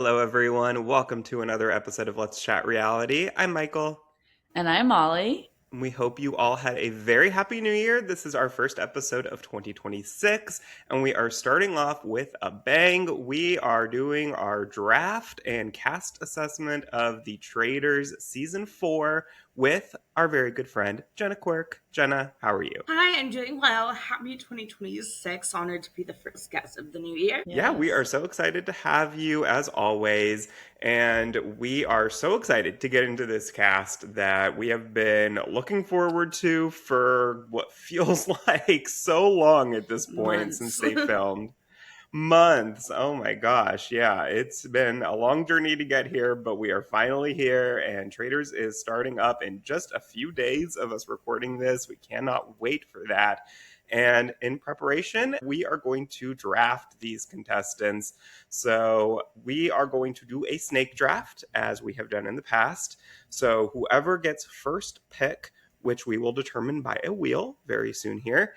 Hello, everyone. Welcome to another episode of Let's Chat Reality. I'm Michael. And I'm Molly. We hope you all had a very happy new year. This is our first episode of 2026, and we are starting off with a bang. We are doing our draft and cast assessment of the Traitors Season 4 with our very good friend, Jenna Quirk. Jenna, how are you? Hi, I'm doing well. Happy 2026. Honored to be the first guest of the new year. Yeah, we are Yes. so excited to have you as always. And we are so excited to get into this cast that we have been looking forward to for what feels like so long at this point since Months. they filmed. Months. Oh my gosh. Yeah, it's been a long journey to get here, but we are finally here. And Traders is starting up in just a few days of us recording this. We cannot wait for that. And in preparation, we are going to draft these contestants. So we are going to do a snake draft as we have done in the past. So whoever gets first pick, which we will determine by a wheel very soon here,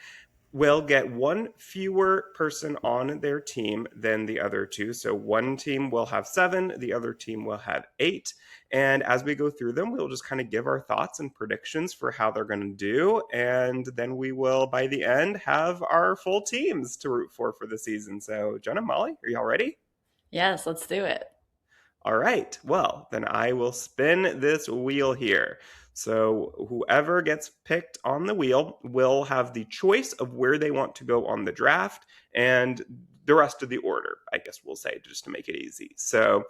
will get one fewer person on their team than the other two. So one team will have 7, the other team will have 8. And as we go through them, we'll just kind of give our thoughts and predictions for how they're going to do. And then we will, by the end, have our full teams to root for the season. So, Jenna, Molly, are y'all ready? Yes, let's do it. All right. Well, then I will spin this wheel here. So whoever gets picked on the wheel will have the choice of where they want to go on the draft and the rest of the order, I guess we'll say, just to make it easy. So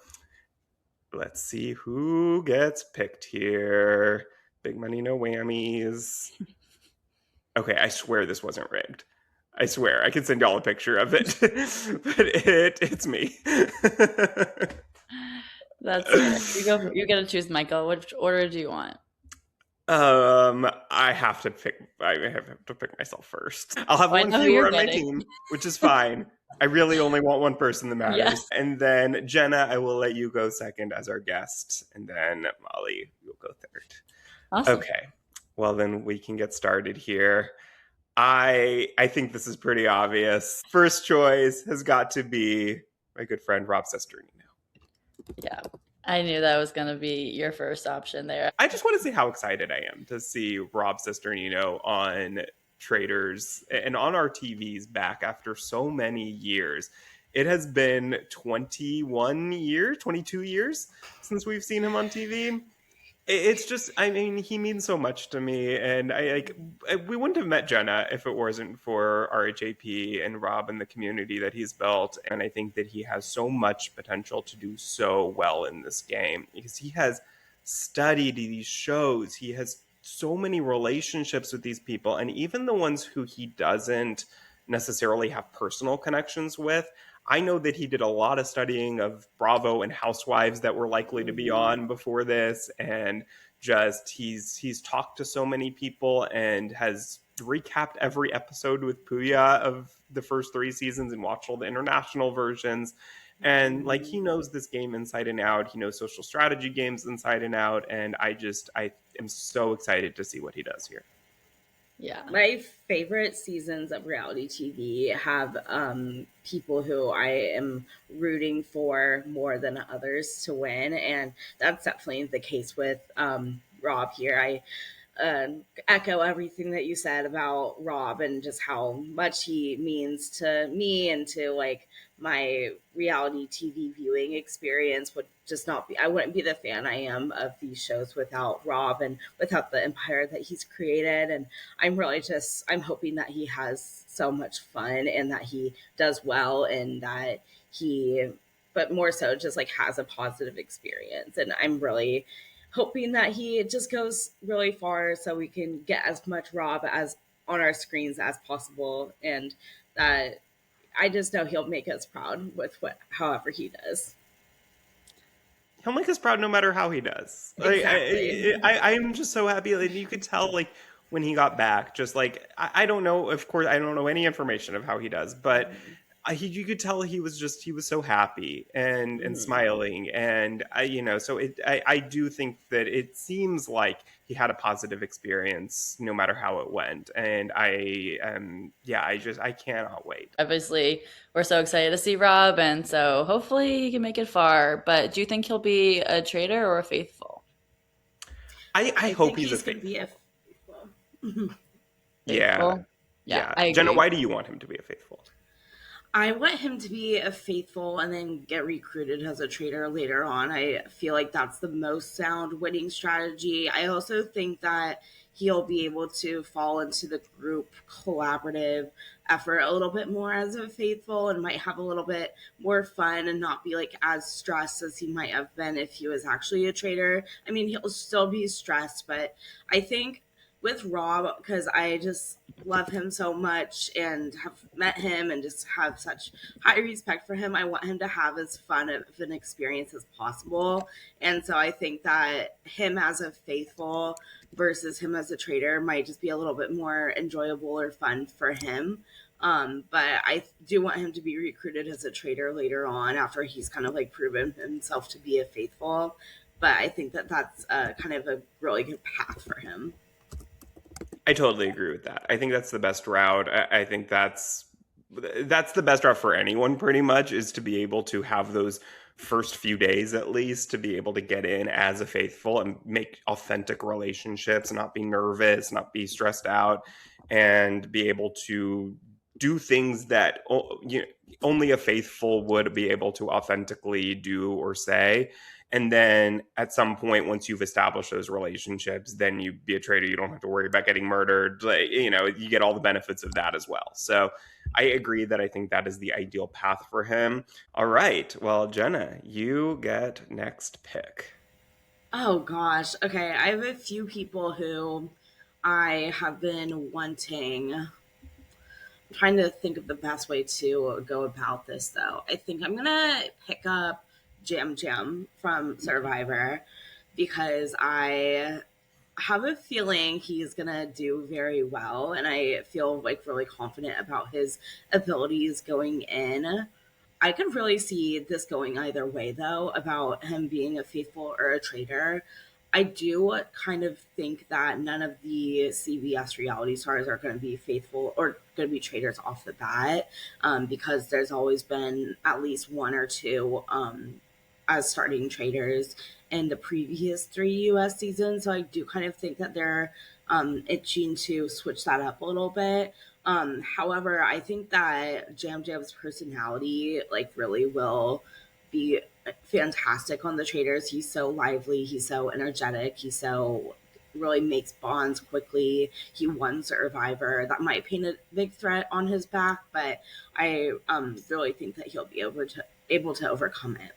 let's see who gets picked here. Big money, no whammies. Okay, I swear this wasn't rigged. I swear, I can send y'all a picture of it, but it's me. That's fair. You go. You get to choose, Michael. Which order do you want? I have to pick. I have to pick myself first. I'll have Oh, I one know who you're fewer on my getting. team, which is fine. I really only want one person that matters. Yes. And then Jenna, I will let you go second as our guest, and then Molly, you'll go third. Awesome. Okay. Well, then we can get started here. I think this is pretty obvious. First choice has got to be my good friend Rob Sesternino. Yeah. I knew that was going to be your first option there. I just want to see how excited I am to see Rob Cesternino on Traitors and on our TVs back after so many years. It has been 21 years, 22 years since we've seen him on TV. It's just, I mean, he means so much to me, and we wouldn't have met Jenna if it wasn't for RHAP and Rob and the community that he's built. And I think that he has so much potential to do so well in this game because he has studied these shows. He has so many relationships with these people, and even the ones who he doesn't necessarily have personal connections with. I know that he did a lot of studying of Bravo and Housewives that were likely to be on before this, and just he's talked to so many people and has recapped every episode with Puya of the first 3 seasons and watched all the international versions. And like he knows this game inside and out. He knows social strategy games inside and out. And I am so excited to see what he does here. Yeah. My favorite seasons of reality TV have people who I am rooting for more than others to win. And that's definitely the case with Rob here. I echo everything that you said about Rob and just how much he means to me and to like my reality TV viewing experience would just not be, I wouldn't be the fan I am of these shows without Rob and without the empire that he's created. And I'm hoping that he has so much fun and that he does well and that but more so just like has a positive experience. And I'm really hoping that he just goes really far so we can get as much Rob as on our screens as possible, and that I just know he'll make us proud with however he does. He'll make us proud no matter how he does. Exactly. I'm just so happy. Like, you could tell, like, when he got back, just like, I don't know, of course, I don't know any information of how he does, but you could tell he was so happy and Mhm. smiling, and so I do think that it seems like he had a positive experience no matter how it went, and I cannot wait. Obviously, we're so excited to see Rob, and so hopefully he can make it far. But do you think he'll be a traitor or a faithful? I I hope think he's a he's going to faithful. be a faithful. Yeah, Faithful? Yeah, yeah. I Jenna, agree. why do you want him to be a faithful? I want him to be a faithful and then get recruited as a traitor later on. I feel like that's the most sound winning strategy. I also think that he'll be able to fall into the group collaborative effort a little bit more as a faithful and might have a little bit more fun and not be like as stressed as he might have been if he was actually a traitor. I mean, he'll still be stressed, but I think with Rob, because I just love him so much and have met him and just have such high respect for him. I want him to have as fun of an experience as possible. And so I think that him as a faithful versus him as a traitor might just be a little bit more enjoyable or fun for him. But I do want him to be recruited as a traitor later on after he's kind of like proven himself to be a faithful. But I think that that's kind of a really good path for him. I totally agree with that. I think that's the best route. I think that's the best route for anyone, pretty much, is to be able to have those first few days at least to be able to get in as a faithful and make authentic relationships, not be nervous, not be stressed out, and be able to do things that only a faithful would be able to authentically do or say. And then at some point, once you've established those relationships, then you be a traitor. You don't have to worry about getting murdered. Like, you get all the benefits of that as well. So I agree that I think that is the ideal path for him. All right. Well, Jenna, you get next pick. Oh gosh. Okay, I have a few people who I have been wanting. I'm trying to think of the best way to go about this though. I think I'm gonna pick up Jam Jam from Survivor because I have a feeling he's gonna do very well, and I feel like really confident about his abilities going in. I could really see this going either way, though, about him being a faithful or a traitor. I do kind of think that none of the CBS reality stars are going to be faithful or going to be traitors off the bat, because there's always been at least one or two as starting traitors in the previous three US seasons. So I do kind of think that they're itching to switch that up a little bit. However, I think that Jam Jam's personality like really will be fantastic on the traders. He's so lively, he's so energetic, he's so really makes bonds quickly. He won Survivor. That might paint a big threat on his back, but I really think that he'll be able to overcome it.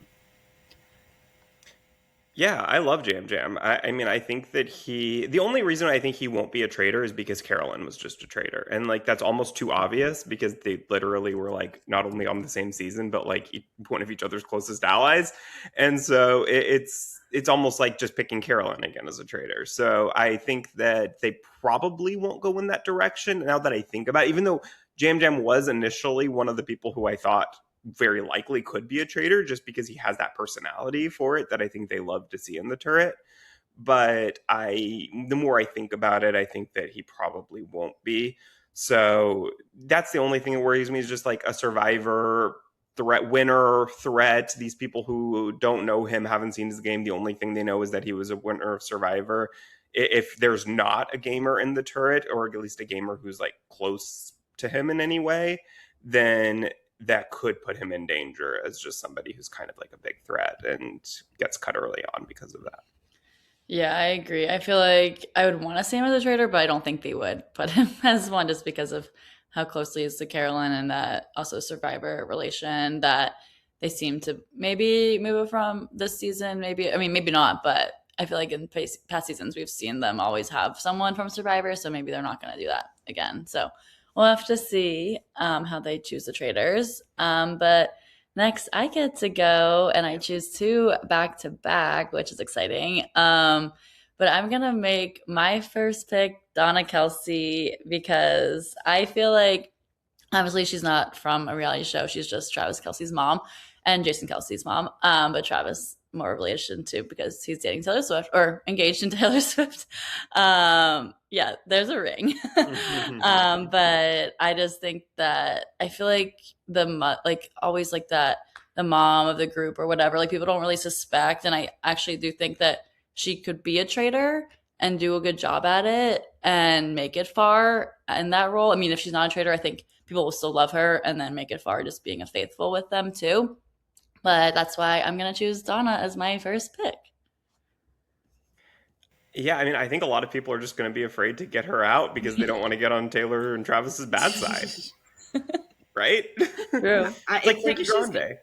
Yeah, I love Jam Jam. I mean, I think that the only reason I think he won't be a traitor is because Carolyn was just a traitor. And like, that's almost too obvious because they literally were like not only on the same season, but like one of each other's closest allies. And so it's almost like just picking Carolyn again as a traitor. So I think that they probably won't go in that direction now that I think about it, even though Jam Jam was initially one of the people who I thought very likely could be a traitor just because he has that personality for it that I think they love to see in the turret. But the more I think about it, I think that he probably won't be. So that's the only thing that worries me is just like a survivor threat. These people who don't know him, haven't seen his game. The only thing they know is that he was a winner of Survivor. If there's not a gamer in the turret, or at least a gamer who's like close to him in any way, then that could put him in danger as just somebody who's kind of like a big threat and gets cut early on because of that. Yeah, I agree. I feel like I would want to see him as a traitor, but I don't think they would put him as one just because of how closely he is to Carolyn and that also survivor relation that they seem to maybe move it from this season. Maybe, I mean, maybe not, but I feel like in past seasons we've seen them always have someone from Survivor, so maybe they're not going to do that again. So we'll have to see how they choose the traitors. But next, I get to go and I choose two back to back, which is exciting. But I'm going to make my first pick Donna Kelsey because I feel like Obviously, she's not from a reality show. She's just Travis Kelce's mom and Jason Kelce's mom. But Travis more relation to because he's dating Taylor Swift or engaged in Taylor Swift. Yeah, there's a ring. But I just think that I feel like like always like that the mom of the group or whatever, like people don't really suspect. And I actually do think that she could be a traitor and do a good job at it and make it far in that role. I mean, if she's not a traitor, I think people will still love her and then make it far just being a faithful with them too. But that's why I'm going to choose Donna as my first pick. Yeah, I mean, I think a lot of people are just going to be afraid to get her out because they don't want to get on Taylor and Travis's bad side, right? True. It's like Ricky Grande.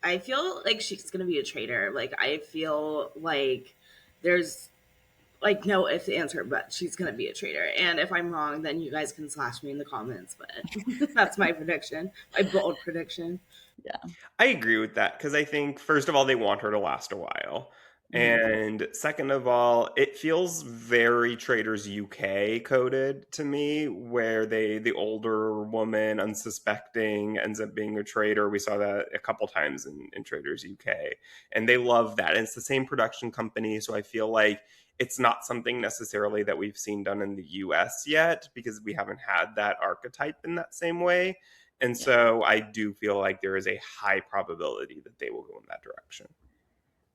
I feel like she's gonna be a traitor. Like I feel like there's like no ifs answer, but she's gonna be a traitor. And if I'm wrong, then you guys can slash me in the comments. But that's my prediction, my bold prediction. Yeah. I agree with that because I think, first of all, they want her to last a while. And second of all, it feels very Traitors UK coded to me, where the older woman, unsuspecting, ends up being a traitor. We saw that a couple times in Traitors UK, and they love that. And it's the same production company, so I feel like it's not something necessarily that we've seen done in the US yet because we haven't had that archetype in that same way. And so I do feel like there is a high probability that they will go in that direction.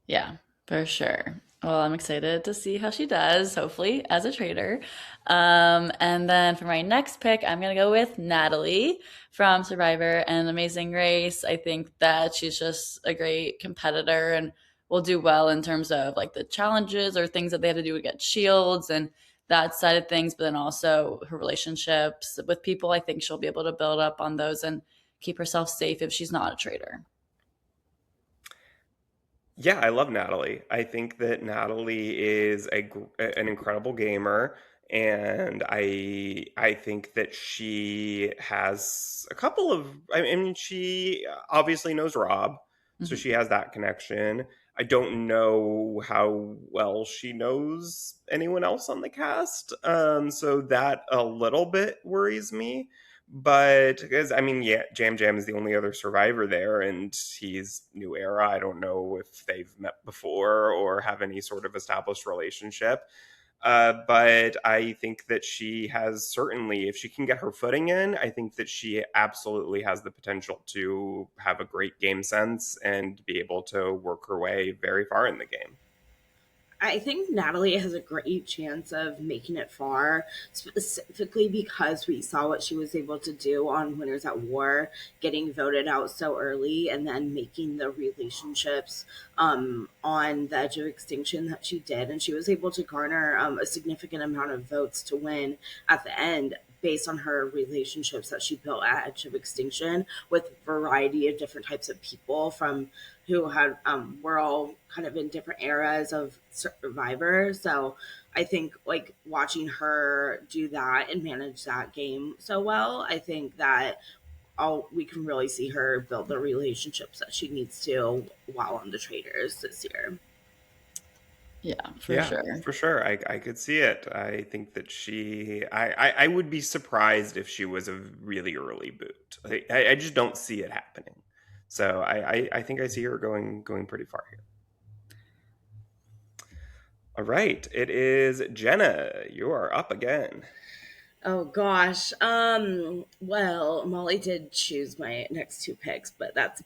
Yeah, for sure. Well, I'm excited to see how she does, hopefully, as a traitor. And then for my next pick, I'm going to go with Natalie from Survivor and Amazing Race. I think that she's just a great competitor and will do well in terms of like the challenges or things that they have to do to get shields and that side of things, but then also her relationships with people. I think she'll be able to build up on those and keep herself safe if she's not a traitor. Yeah, I love Natalie. I think that Natalie is an incredible gamer, and I think that she has a couple of. I mean, she obviously knows Rob, so Mhm. she has that connection. I don't know how well she knows anyone else on the cast, so that a little bit worries me. But because I mean, yeah, Jam Jam is the only other survivor there, and he's new era. I don't know if they've met before or have any sort of established relationship. But I think that she has certainly, if she can get her footing in, I think that she absolutely has the potential to have a great game sense and be able to work her way very far in the game. I think Natalie has a great chance of making it far, specifically because we saw what she was able to do on Winners at War, getting voted out so early and then making the relationships on the edge of extinction that she did. And she was able to garner a significant amount of votes to win at the end based on her relationships that she built at Edge of Extinction with a variety of different types of people from who had were all kind of in different eras of Survivor. So I think like watching her do that and manage that game so well, I think that we can really see her build the relationships that she needs to while on the Traitors this year. Yeah, for Yeah, sure. for sure. I could see it. I think that I would be surprised if she was a really early boot. I just don't see it happening. So I think I see her going pretty far here. All right, it is Jenna. You are up again. Oh gosh. Well, Molly did choose my next two picks, but that's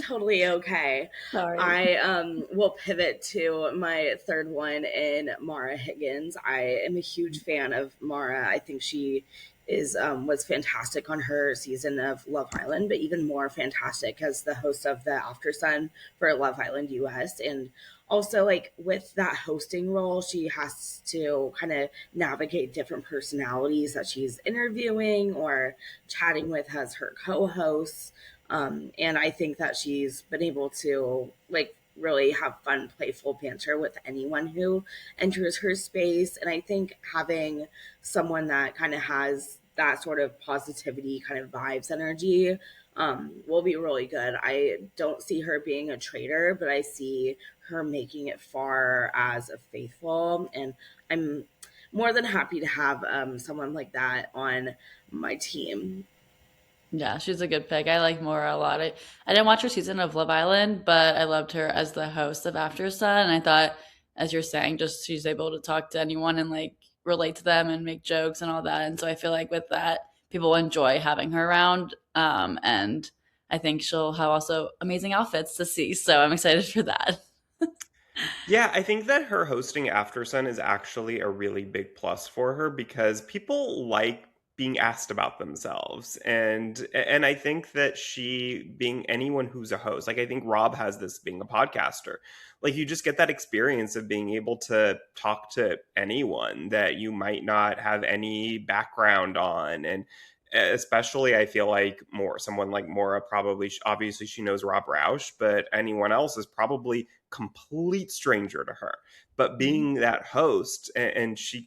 totally okay. Sorry. I will pivot to my third one in Mara Higgins. I am a huge fan of Mara. I think she is was fantastic on her season of Love Island, but even more fantastic as the host of the After Sun for Love Island US. And also like with that hosting role, she has to kind of navigate different personalities that she's interviewing or chatting with as her co-hosts. And I think that she's been able to like really have fun, playful banter with anyone who enters her space. And I think having someone that kind of has that sort of positivity, kind of vibes energy, will be really good. I don't see her being a traitor, but I see her making it far as a faithful. And I'm more than happy to have someone like that on my team. Yeah, she's a good pick. I like Maura a lot. I didn't watch her season of Love Island, but I loved her as the host of After Sun. And I thought, as you're saying, just she's able to talk to anyone and like relate to them and make jokes and all that. And so I feel like with that, people enjoy having her around. And I think she'll have also amazing outfits to see. So I'm excited for that. Yeah, I think that her hosting After Sun is actually a really big plus for her because people like being asked about themselves. And I think that she being anyone who's a host, like I think Rob has this being a podcaster. Like you just get that experience of being able to talk to anyone that you might not have any background on. And especially I feel like more someone like Maura probably obviously she knows Rob Roush, but anyone else is probably complete stranger to her. But Mhm. being that host, and she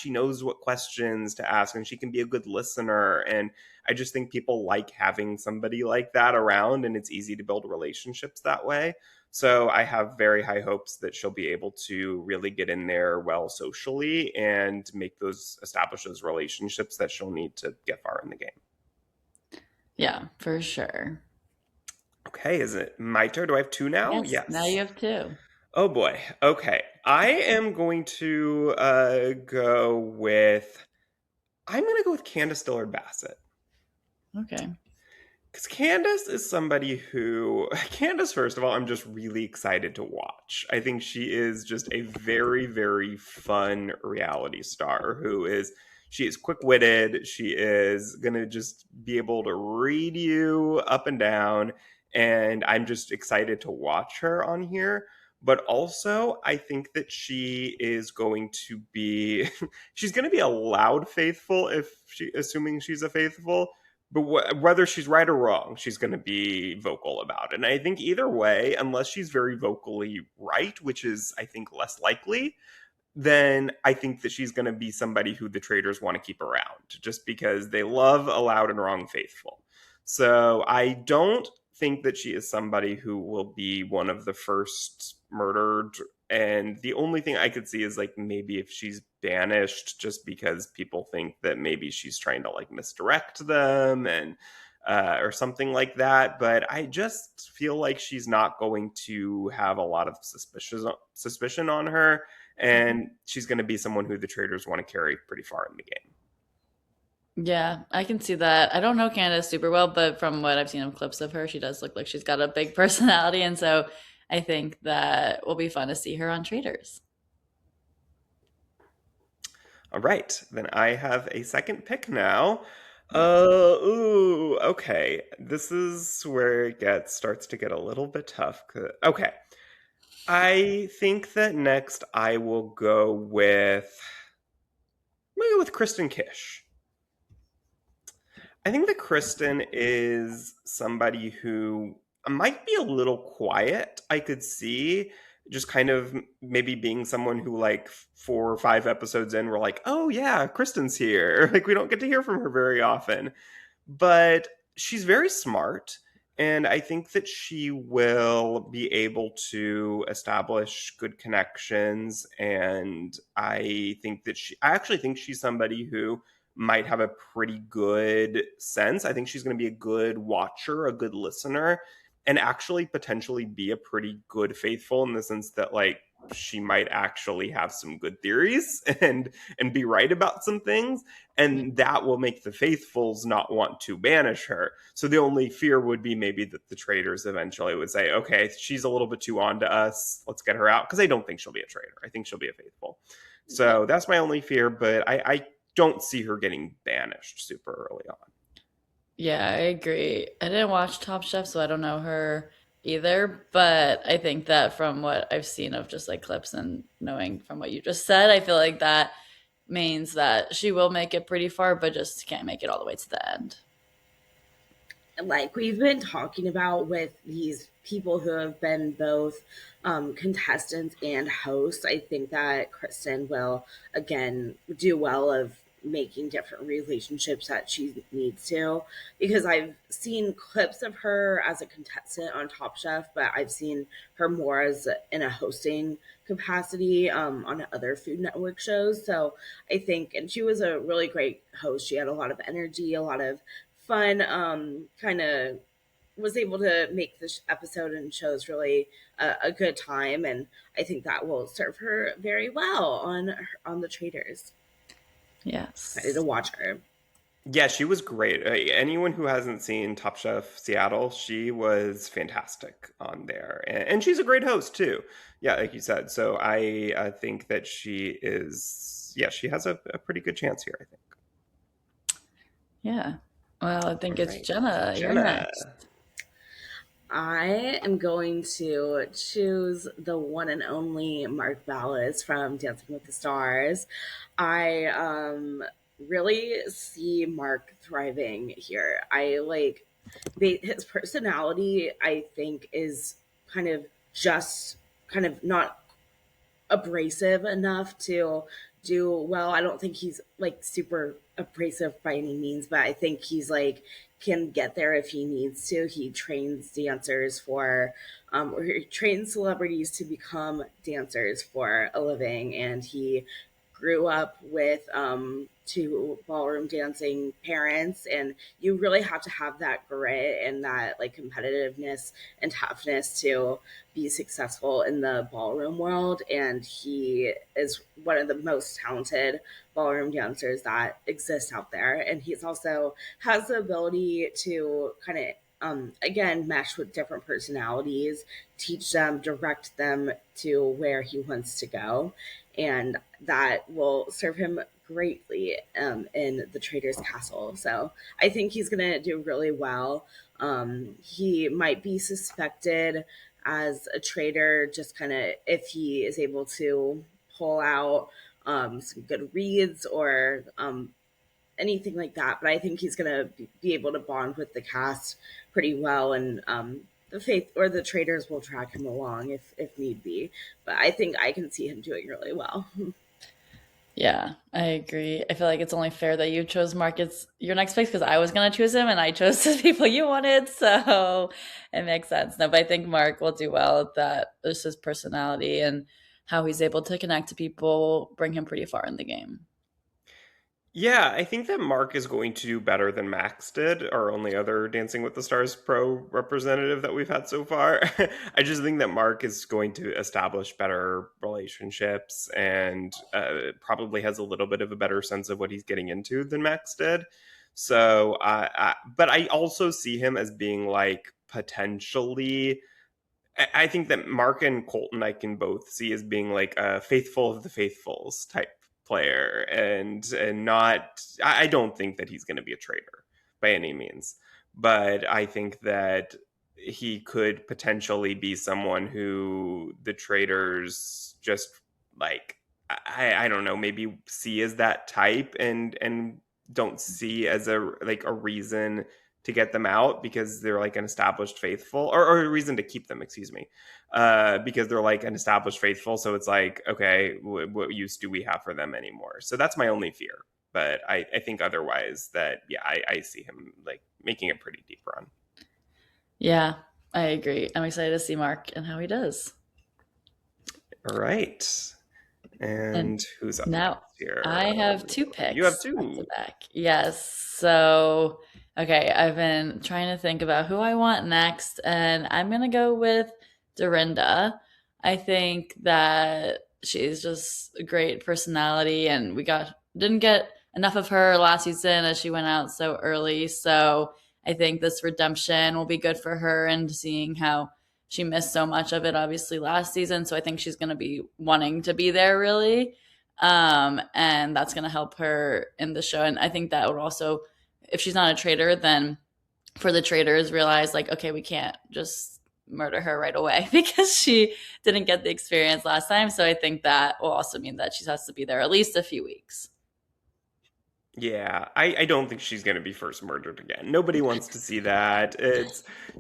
knows what questions to ask, and she can be a good listener. And I just think people like having somebody like that around, and it's easy to build relationships that way. So I have very high hopes that she'll be able to really get in there well socially and establish those relationships that she'll need to get far in the game. Yeah, for sure. Okay, is it my turn? Do I have two now? Yes, now you Yes. have two. Oh boy. Okay. I am going to go with I'm going to go with Candace Dillard Bassett. Okay. Because Candace is somebody who, Candace, first of all, I'm just really excited to watch. I think she is just a very, very fun reality star she is quick witted. She is going to just be able to read you up and down. And I'm just excited to watch her on here. But also, I think that she is going to be, she's going to be a loud faithful assuming she's a faithful, but whether she's right or wrong, she's going to be vocal about it. And I think either way, unless she's very vocally right, which is, I think, less likely, then I think that she's going to be somebody who the traders want to keep around just because they love a loud and wrong faithful. So I don't think that she is somebody who will be one of the first murdered. And the only thing I could see is like maybe if she's banished just because people think that maybe she's trying to like misdirect them and or something like that. But I just feel like she's not going to have a lot of suspicion on her, and she's going to be someone who the traders want to carry pretty far in the game. Yeah, I can see that. I don't know Candace super well, but from what I've seen of clips of her, she does look like she's got a big personality. And so I think that will be fun to see her on Traitors. All right, then I have a second pick now. Yeah. Ooh, okay. This is where starts to get a little bit tough. Okay, I think that next I will go with maybe with Kristen Kish. I think that Kristen is somebody who might be a little quiet. I could see just kind of maybe being someone who, like, 4 or 5 episodes in, we're like, oh, yeah, Kristen's here. Like, we don't get to hear from her very often. But she's very smart. And I think that she will be able to establish good connections. And I actually think she's somebody who might have a pretty good sense. I think she's going to be a good watcher, a good listener, and actually potentially be a pretty good faithful in the sense that like she might actually have some good theories and be right about some things, and that will make the faithfuls not want to banish her. So the only fear would be maybe that the traders eventually would say, okay, she's a little bit too on to us, let's get her out, because I don't think she'll be a traitor. I think she'll be a faithful. Yeah. So that's my only fear, but I don't see her getting banished super early on. Yeah, I agree. I didn't watch Top Chef, so I don't know her either. But I think that from what I've seen of just like clips and knowing from what you just said, I feel like that means that she will make it pretty far, but just can't make it all the way to the end. Like we've been talking about with these people who have been both contestants and hosts, I think that Kristen will again do well of making different relationships that she needs to, because I've seen clips of her as a contestant on Top Chef, but I've seen her more as in a hosting capacity on other Food Network shows. So I think, and she was a really great host. She had a lot of energy, a lot of fun, kind of was able to make this episode and shows really a good time, and I think that will serve her very well on the Traitors. Excited to Yes. watch her. Yeah, she was great. Anyone who hasn't seen Top Chef Seattle, she was fantastic on there, and she's a great host too. Yeah, like you said. So I think that she is. Yeah, she has a pretty good chance here. I think. Yeah. Well, I think All it's right, Jenna. You're next. Jenna. I am going to choose the one and only Mark Ballas from Dancing with the Stars. I really see Mark thriving here. I like his personality, I think, is kind of just kind of not abrasive enough to do well. I don't think he's like super abrasive by any means, but I think he's like can get there if he needs to. He trains dancers for or he trains celebrities to become dancers for a living, and he grew up with two ballroom dancing parents, and you really have to have that grit and that like competitiveness and toughness to be successful in the ballroom world. And he is one of the most talented ballroom dancers that exist out there, and he's also has the ability to kind of again mesh with different personalities, teach them, direct them to where he wants to go, and that will serve him greatly in the Trader's Castle. So I think he's going to do really well. He might be suspected as a trader, just kind of if he is able to pull out some good reads or anything like that. But I think he's going to be able to bond with the cast pretty well, and the faith or the traders will drag him along if need be. But I think I can see him doing really well. Yeah, I agree. I feel like it's only fair that you chose Marcus your next pick because I was gonna choose him and I chose the people you wanted, so it makes sense. No, but I think Mark will do well at that. Just his personality and how he's able to connect to people bring him pretty far in the game. Yeah, I think that Mark is going to do better than Max did, our only other Dancing with the Stars pro representative that we've had so far. I just think that Mark is going to establish better relationships and probably has a little bit of a better sense of what he's getting into than Max did. So, but I also see him as being like potentially. I think that Mark and Colton I can both see as being like a faithful of the faithfuls type player, and not. I don't think that he's going to be a traitor by any means, but I think that he could potentially be someone who the traders just like. I don't know, maybe see as that type and don't see as a like a reason to get them out because they're like an established faithful, or a reason to keep them, excuse me, because they're like an established faithful. So it's like, okay, what use do we have for them anymore? So that's my only fear. But I think otherwise that, yeah, I see him like making a pretty deep run. Yeah, I agree. I'm excited to see Mark and how he does. All right. And And who's up next now I here? have two You have picks back to two. back. Yes. So, okay, I've been trying to think about who I want next, and I'm going to go with Dorinda. I think that she's just a great personality, and we didn't get enough of her last season as she went out so early. So, I think this redemption will be good for her and seeing how she missed so much of it obviously last season, so I think she's going to be wanting to be there really, and that's going to help her in the show. And I think that would also, if she's not a traitor, then for the traitors realize like, okay, we can't just murder her right away because she didn't get the experience last time. So I think that will also mean that she has to be there at least a few weeks. Yeah, I don't think she's going to be first murdered again. Nobody wants to see that.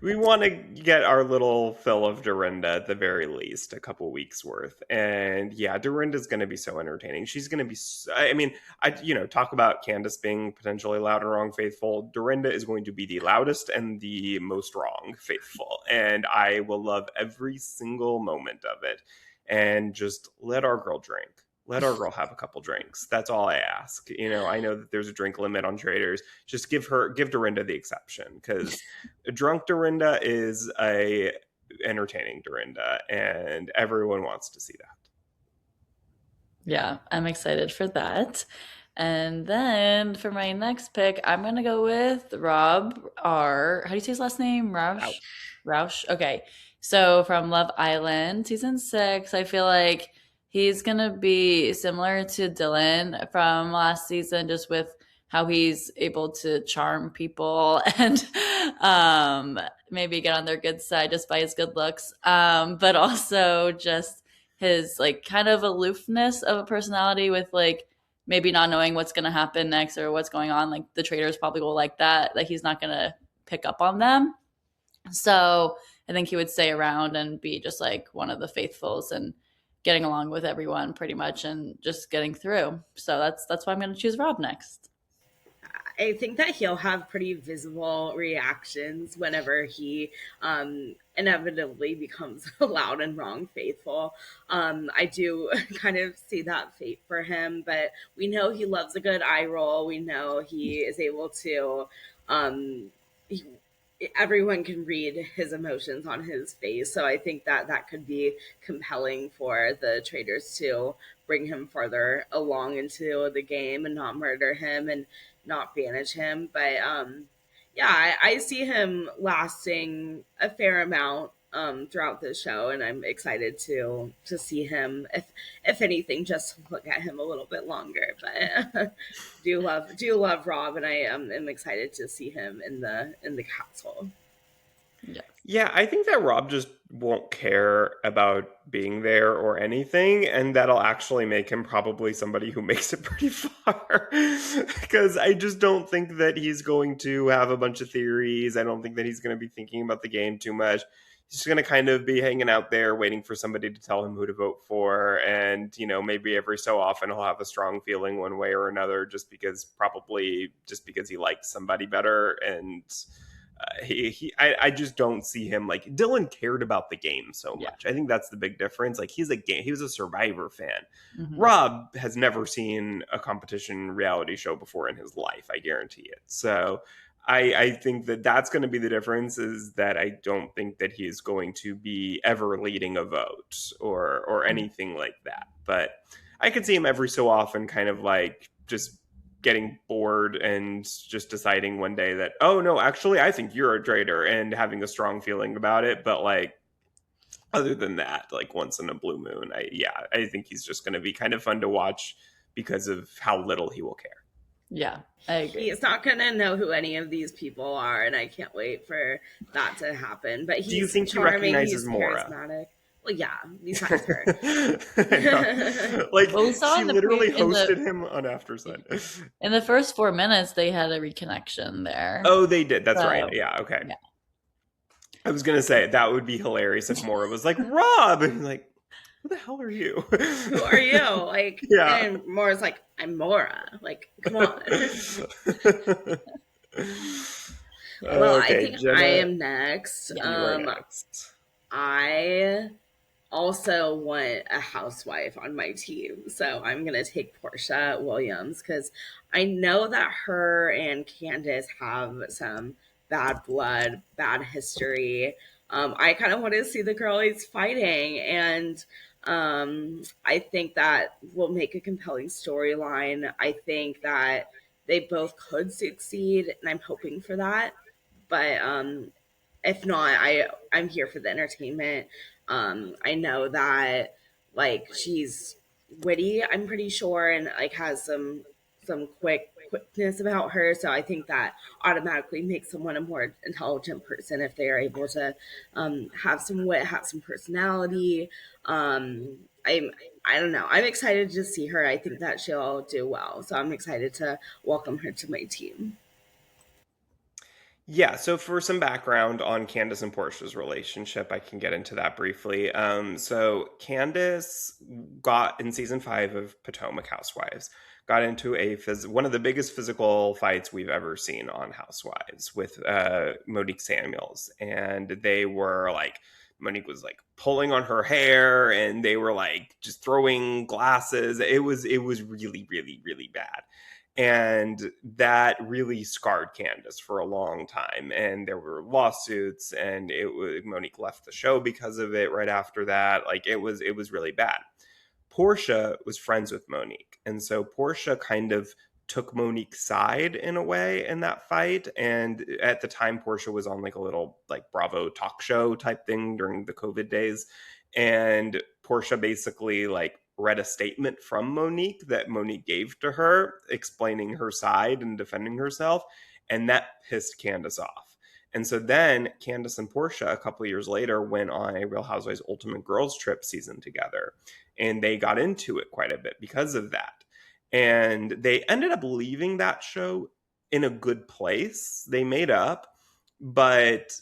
We want to get our little fill of Dorinda at the very least, a couple weeks worth. And yeah, Dorinda's going to be so entertaining. She's going to be. I mean, talk about Candace being potentially loud and wrong faithful. Dorinda is going to be the loudest and the most wrong faithful, and I will love every single moment of it. And just let our girl drink. let our girl have a couple drinks. That's all I ask. I know that there's a drink limit on Traitors. Just give Dorinda the exception, because a drunk Dorinda is a entertaining Dorinda, and everyone wants to see that. Yeah, I'm excited for that. And then for my next pick, I'm gonna go with Rob R. How do you say his last name? Roush? Ouch. Roush? Okay. So from Love Island, season 6, I feel like he's gonna be similar to Dylan from last season, just with how he's able to charm people and maybe get on their good side just by his good looks. But also just his like kind of aloofness of a personality with like maybe not knowing what's going to happen next or what's going on. Like the Traitors probably will like that. Like he's not going to pick up on them. So I think he would stay around and be just like one of the faithfuls and getting along with everyone pretty much and just getting through. So that's why I'm going to choose Rob next. I think that he'll have pretty visible reactions whenever he inevitably becomes a loud and wrong faithful. I do kind of see that fate for him, but we know he loves a good eye roll. We know he is able to. He, everyone can read his emotions on his face, so I think that that could be compelling for the Traitors to bring him further along into the game and not murder him and not banish him. But yeah, I see him lasting a fair amount throughout the show, and I'm excited to see him, if anything, just look at him a little bit longer. But do love Rob, and I am excited to see him in the castle. Yeah, I think that Rob just won't care about being there or anything, and that'll actually make him probably somebody who makes it pretty far. Because I just don't think that he's going to have a bunch of theories. I don't think that he's going to be thinking about the game too much. He's just going to kind of be hanging out there waiting for somebody to tell him who to vote for. And, maybe every so often he'll have a strong feeling one way or another, just because he likes somebody better. And I just don't see him like Dylan cared about the game so much. I think that's the big difference. Like he was a Survivor fan. Mm-hmm. Rob has never seen a competition reality show before in his life. I guarantee it. So I think that that's going to be the difference, is that I don't think that he is going to be ever leading a vote or anything like that. But I could see him every so often kind of like just getting bored and just deciding one day that, oh no, actually I think you're a traitor, and having a strong feeling about it. But like, other than that, like once in a blue moon, I think he's just going to be kind of fun to watch because of how little he will care. Yeah, I agree. He's not going to know who any of these people are, and I can't wait for that to happen. But do you think charming, he recognizes he's Maura? Charismatic. Well, yeah, besides her. Like, she literally hosted him on After Sun. In the first 4 minutes, they had a reconnection there. Oh, they did. That's right. Yeah, okay. Yeah. I was going to say, that would be hilarious if Maura was like, Rob! And like, who the hell are you? Who are you? Like, yeah. And Maura's like, I'm Maura. Like, come on. Well, okay, I think Jenna, I am next. Next. I also want a housewife on my team, so I'm gonna take Portia Williams because I know that her and Candace have some bad blood, bad history. I kind of want to see the girlies fighting, and I think that will make a compelling storyline. I think that they both could succeed, and I'm hoping for that. But if not, I'm here for the entertainment. I know that like she's witty, I'm pretty sure, and like has some quickness about her. So I think that automatically makes someone a more intelligent person if they are able to have some wit, have some personality. I don't know. I'm excited to see her. I think that she'll do well. So I'm excited to welcome her to my team. Yeah, so for some background on Candace and Portia's relationship, I can get into that briefly. So Candace got, in season 5 of Potomac Housewives, got into one of the biggest physical fights we've ever seen on Housewives with Monique Samuels. And they were like Monique was like pulling on her hair, and they were like just throwing glasses. It was really, really, really bad. And that really scarred Candace for a long time. And there were lawsuits, and Monique left the show because of it right after that. Like it was really bad. Portia was friends with Monique. And so Portia kind of took Monique's side in a way in that fight. And at the time, Portia was on like a little like Bravo talk show type thing during the COVID days. And Portia basically like read a statement from Monique that Monique gave to her, explaining her side and defending herself. And that pissed Candace off. And so then Candace and Portia, a couple of years later, went on a Real Housewives Ultimate Girls Trip season together. And they got into it quite a bit because of that. And they ended up leaving that show in a good place. They made up, but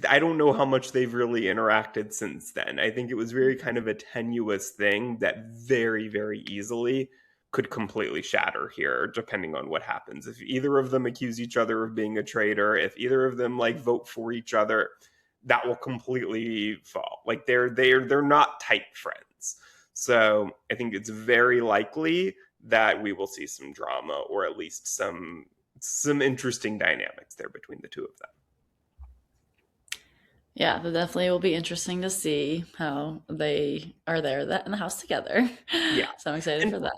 I don't know how much they've really interacted since then. I think it was very kind of a tenuous thing that very, very easily could completely shatter here, depending on what happens. If either of them accuse each other of being a traitor, if either of them like vote for each other, that will completely fall. Like they're not tight friends. So I think it's very likely that we will see some drama, or at least some interesting dynamics there between the two of them. Yeah, that definitely will be interesting to see how they are there in the house together. Yeah. So I'm excited for that.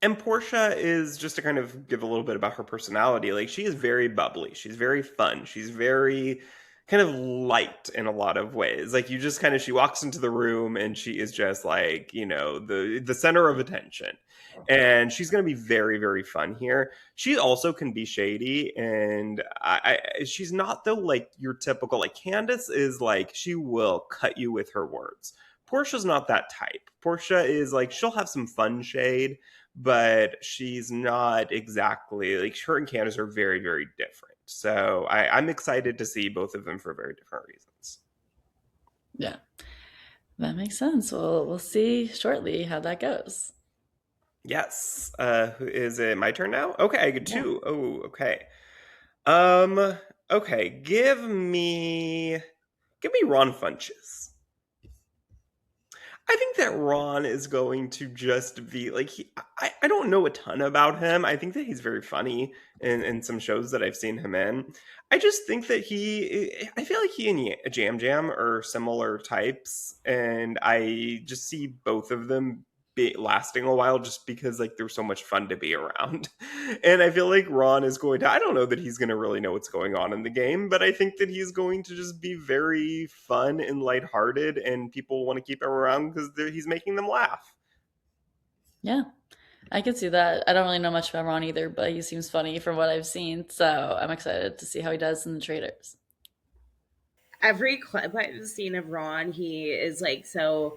And Portia is, just to kind of give a little bit about her personality, like she is very bubbly. She's very fun. She's very kind of light in a lot of ways. Like you just kind of, she walks into the room and she is just like, the center of attention. And she's going to be very, very fun here. She also can be shady, and she's not though like your typical, like Candace is like, she will cut you with her words. Portia's not that type. Portia is like, she'll have some fun shade, but she's not exactly like, her and Candace are very, very different. So I'm excited to see both of them for very different reasons. Yeah, that makes sense. Well, we'll see shortly how that goes. Yes. Is it my turn now? Okay, I get Yeah. two. Oh, okay. Um, okay, give me Ron Funches. I think that Ron is going to just be like, I don't know a ton about him. I think that he's very funny in some shows that I've seen him in. I just think that I feel like he and Jam Jam are similar types, and I just see both of them lasting a while just because like they're so much fun to be around. And I feel like Ron is going to, I don't know that he's going to really know what's going on in the game, but I think that he's going to just be very fun and lighthearted, and people want to keep him around because he's making them laugh. Yeah, I can see that. I don't really know much about Ron either, but he seems funny from what I've seen. So I'm excited to see how he does in the Traitors. Every clip I've seen of Ron, he is like so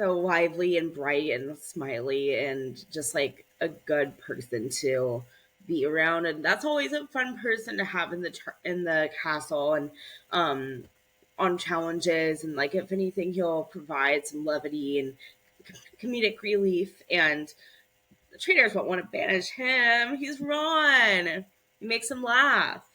lively and bright and smiley and just like a good person to be around, and that's always a fun person to have in the castle, and um on challenges, and like if anything he'll provide some levity and comedic relief, and the traders won't want to banish him. He's Ron. He makes them laugh.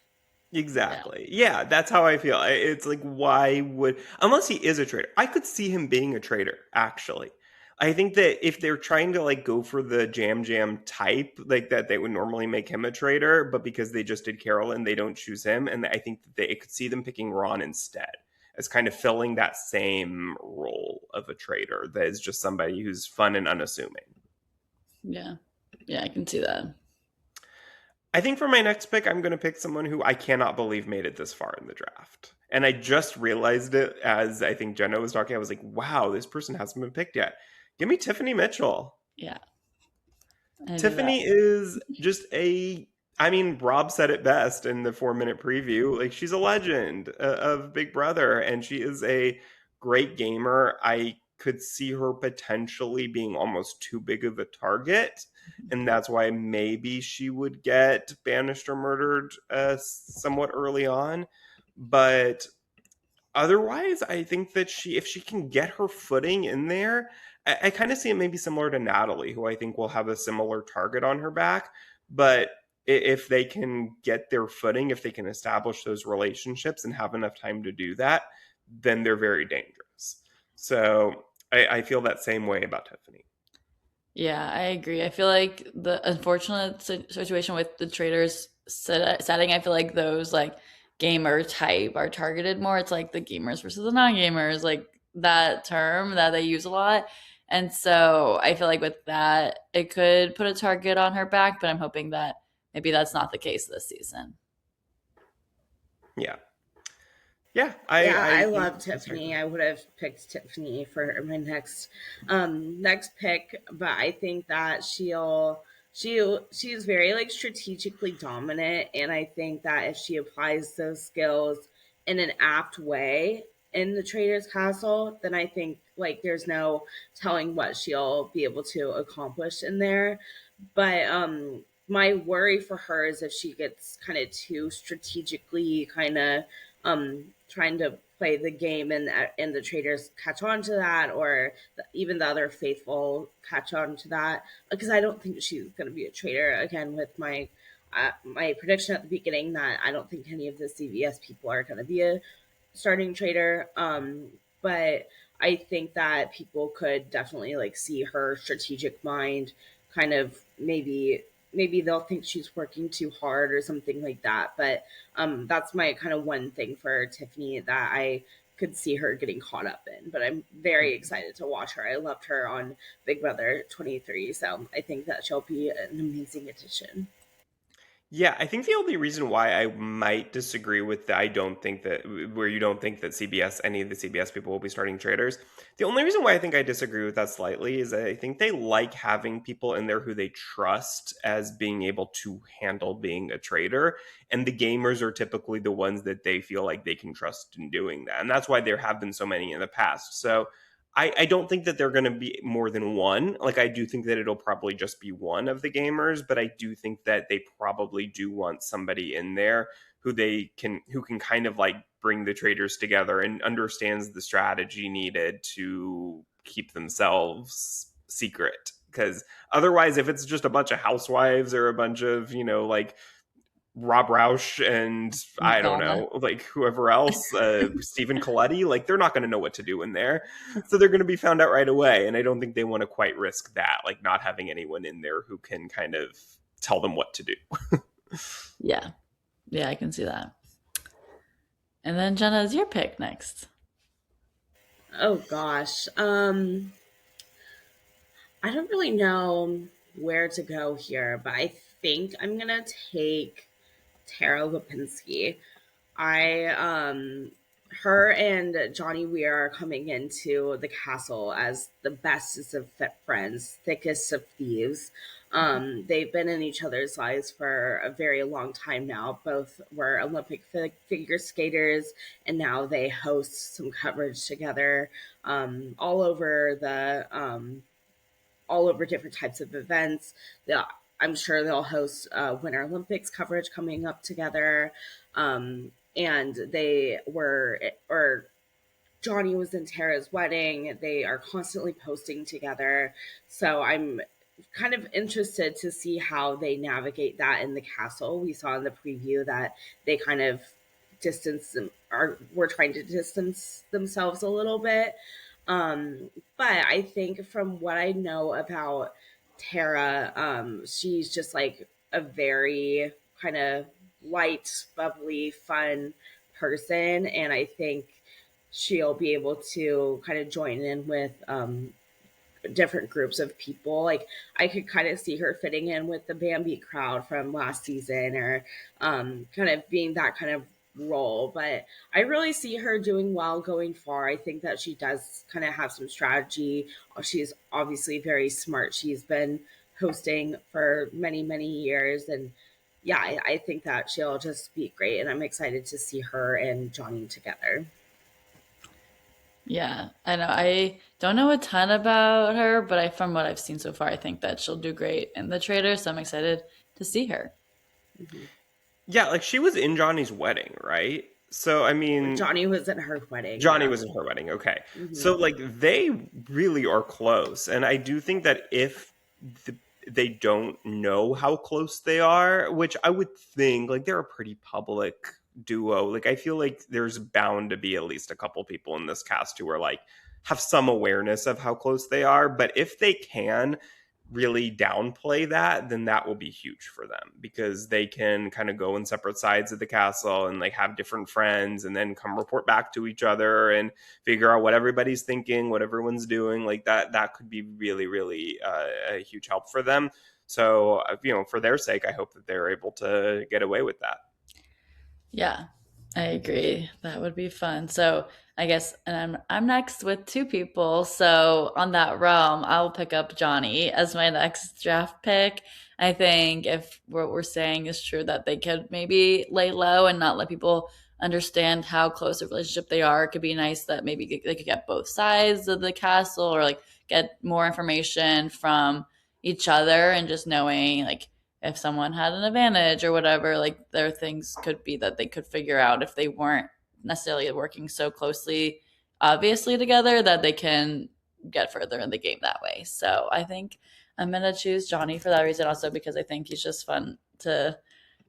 Yeah. Exactly. Yeah, that's how I feel. It's like, why would, unless he is a traitor, I could see him being a traitor, actually. I think that if they're trying to like go for the Jam Jam type, like that they would normally make him a traitor, but because they just did Carolyn, they don't choose him. And I think that they could see them picking Ron instead as kind of filling that same role of a traitor that is just somebody who's fun and unassuming. Yeah. Yeah, I can see that. I think for my next pick, I'm going to pick someone who I cannot believe made it this far in the draft. And I just realized it as I think Jenna was talking. I was like, wow, this person hasn't been picked yet. Give me Tiffany Mitchell. Yeah. I Tiffany is just Rob said it best in the 4-minute preview. Like, she's a legend of Big Brother, and she is a great gamer. I could see her potentially being almost too big of a target, and that's why maybe she would get banished or murdered somewhat early on. But otherwise, I think that if she can get her footing in there, I kind of see it maybe similar to Natalie, who I think will have a similar target on her back. But if they can get their footing, if they can establish those relationships and have enough time to do that, then they're very dangerous. So I feel that same way about Tiffany. Yeah, I agree. I feel like the unfortunate situation with the traders setting, I feel like those like gamer type are targeted more. It's like the gamers versus the non-gamers, like that term that they use a lot. And so I feel like with that, it could put a target on her back, but I'm hoping that maybe that's not the case this season. Yeah. Yeah, Yeah, I I love that's right. Tiffany. I would have picked Tiffany for my next pick, but I think that she's very like strategically dominant, and I think that if she applies those skills in an apt way in the Trader's Castle, then I think like there's no telling what she'll be able to accomplish in there. But my worry for her is if she gets kind of too strategically kind of trying to play the game, and the traders catch on to that, or even the other faithful catch on to that, because I don't think she's going to be a trader again with my prediction at the beginning that I don't think any of the CVS people are going to be a starting trader. But I think that people could definitely like see her strategic mind kind of maybe they'll think she's working too hard or something like that. But that's my kind of one thing for Tiffany that I could see her getting caught up in. But I'm very excited to watch her. I loved her on Big Brother 23, so I think that she'll be an amazing addition. Yeah, I think the only reason why I might disagree with that, I don't think that where you don't think that CBS, any of the CBS people will be starting traders. The only reason why I think I disagree with that slightly is that I think they like having people in there who they trust as being able to handle being a trader. And the gamers are typically the ones that they feel like they can trust in doing that. And that's why there have been so many in the past. So I don't think that they're going to be more than one. Like, I do think that it'll probably just be one of the gamers, but I do think that they probably do want somebody in there who can kind of like bring the traders together and understands the strategy needed to keep themselves secret. Because otherwise, if it's just a bunch of housewives or a bunch of, like Rob Roush and I don't Donna. know, like whoever else, Stephen Coletti, like they're not going to know what to do in there. So they're going to be found out right away. And I don't think they want to quite risk that, like not having anyone in there who can kind of tell them what to do. Yeah. Yeah, I can see that. And then Jenna, is your pick next? Oh gosh. I don't really know where to go here, but I think I'm gonna take Tara Lipinski. I her and Johnny Weir are coming into the castle as the bestest of friends, thickest of thieves. They've been in each other's lives for a very long time now. Both were Olympic figure skaters, and now they host some coverage together all over all over different types of events. I'm sure they'll host Winter Olympics coverage coming up together. And they were, or Johnny was in Tara's wedding. They are constantly posting together. So I'm kind of interested to see how they navigate that in the castle. We saw in the preview that they kind of distance them, are were trying to distance themselves a little bit. But I think from what I know about Tara, she's just like a very kind of light, bubbly, fun person. And I think she'll be able to kind of join in with different groups of people. Like I could kind of see her fitting in with the Bambi crowd from last season, or kind of being that kind of role. But I really see her doing well going far. I think that she does kind of have some strategy. She's obviously very smart. She's been hosting for many, many years. And yeah, I think that she'll just be great. And I'm excited to see her and Johnny together. Yeah, I know. I don't know a ton about her, but from what I've seen so far, I think that she'll do great in the trailer. So I'm excited to see her. Mhm. Yeah, like she was in Johnny's wedding, right? So, I mean, Johnny was at her wedding. Johnny Yeah. was in her wedding. Okay. Hmm. So, like, they really are close. And I do think that if they don't know how close they are, which I would think, like, they're a pretty public, duo. Like, I feel like there's bound to be at least a couple people in this cast who are like have some awareness of how close they are. But if they can really downplay that, then that will be huge for them, because they can kind of go in separate sides of the castle and like have different friends and then come report back to each other and figure out what everybody's thinking, what everyone's doing. Like that could be really, really a huge help for them. So, for their sake, I hope that they're able to get away with that. Yeah, I agree. That would be fun. So I guess, and I'm next with two people. So on that realm, I'll pick up Johnny as my next draft pick. I think if what we're saying is true, that they could maybe lay low and not let people understand how close a relationship they are. It could be nice that maybe they could get both sides of the castle, or like get more information from each other, and just knowing like if someone had an advantage or whatever, like their things could be that they could figure out if they weren't necessarily working so closely, obviously together, that they can get further in the game that way. So I think I'm gonna choose Johnny for that reason, also because I think he's just fun to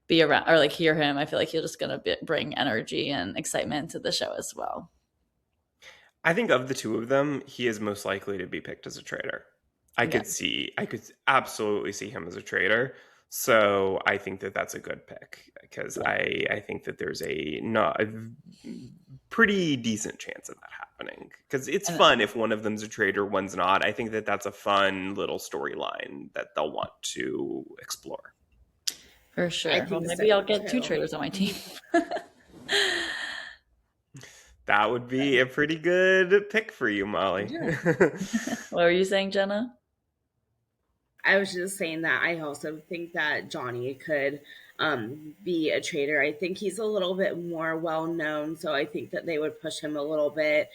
be around or like hear him. I feel like he's just gonna bring energy and excitement to the show as well. I think of the two of them, he is most likely to be picked as a traitor. I Yeah. could absolutely see him as a traitor. So I think that that's a good pick, because I think that there's a pretty decent chance of that happening, because it's And fun if one of them's a traitor, one's not. I think that that's a fun little storyline that they'll want to explore. for I sure. Well, think maybe I'll so get two too. traders on my team. That would be a pretty good pick for you, Molly. Yeah. What were you saying, Jenna? I was just saying that I also think that Johnny could be a traitor. I think he's a little bit more well known, so I think that they would push him a little bit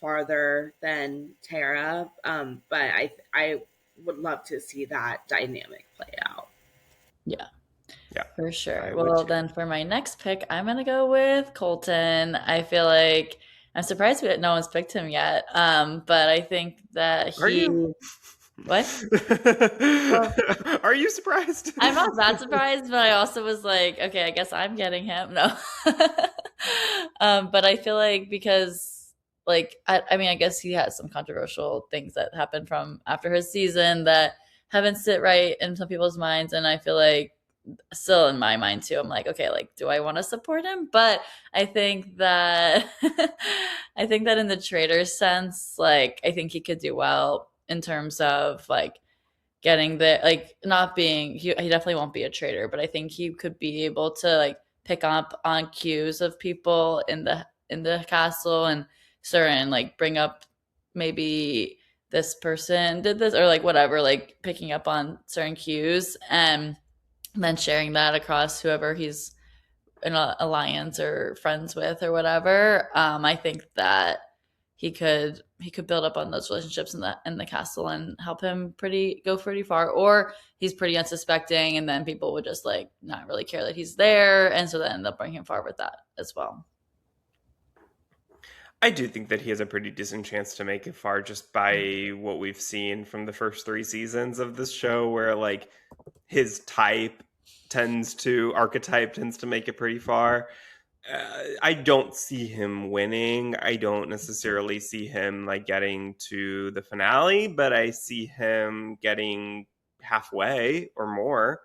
farther than Tara. But I would love to see that dynamic play out. Yeah. Yeah, For sure. I would Well, too. then for my next pick, I'm gonna go with Colton. I feel like I'm surprised no one's picked him yet. But I think that Are he you? what? Well, Are you surprised? I'm not that surprised, but I also was like, okay, I guess I'm getting him. No. But I feel like because like I mean, I guess he has some controversial things that happened from after his season that haven't sit right in some people's minds, and I feel like still in my mind too, I'm like, okay, like do I want to support him? But I think that I think that in the trader sense, like I think he could do well in terms of like getting there, like not being he definitely won't be a trader, but I think he could be able to like pick up on cues of people in the castle and certain like bring up maybe this person did this or like whatever, like picking up on certain cues and then sharing that across whoever he's in an alliance or friends with or whatever. I think that he could build up on those relationships in the castle and help him go pretty far. Or he's pretty unsuspecting, and then people would just like not really care that he's there, and so then they'll bring him far with that as well. I do think that he has a pretty decent chance to make it far, just by what we've seen from the first 3 seasons of this show, where like his archetype tends to make it pretty far. I don't see him winning. I don't necessarily see him like getting to the finale, but I see him getting halfway or more.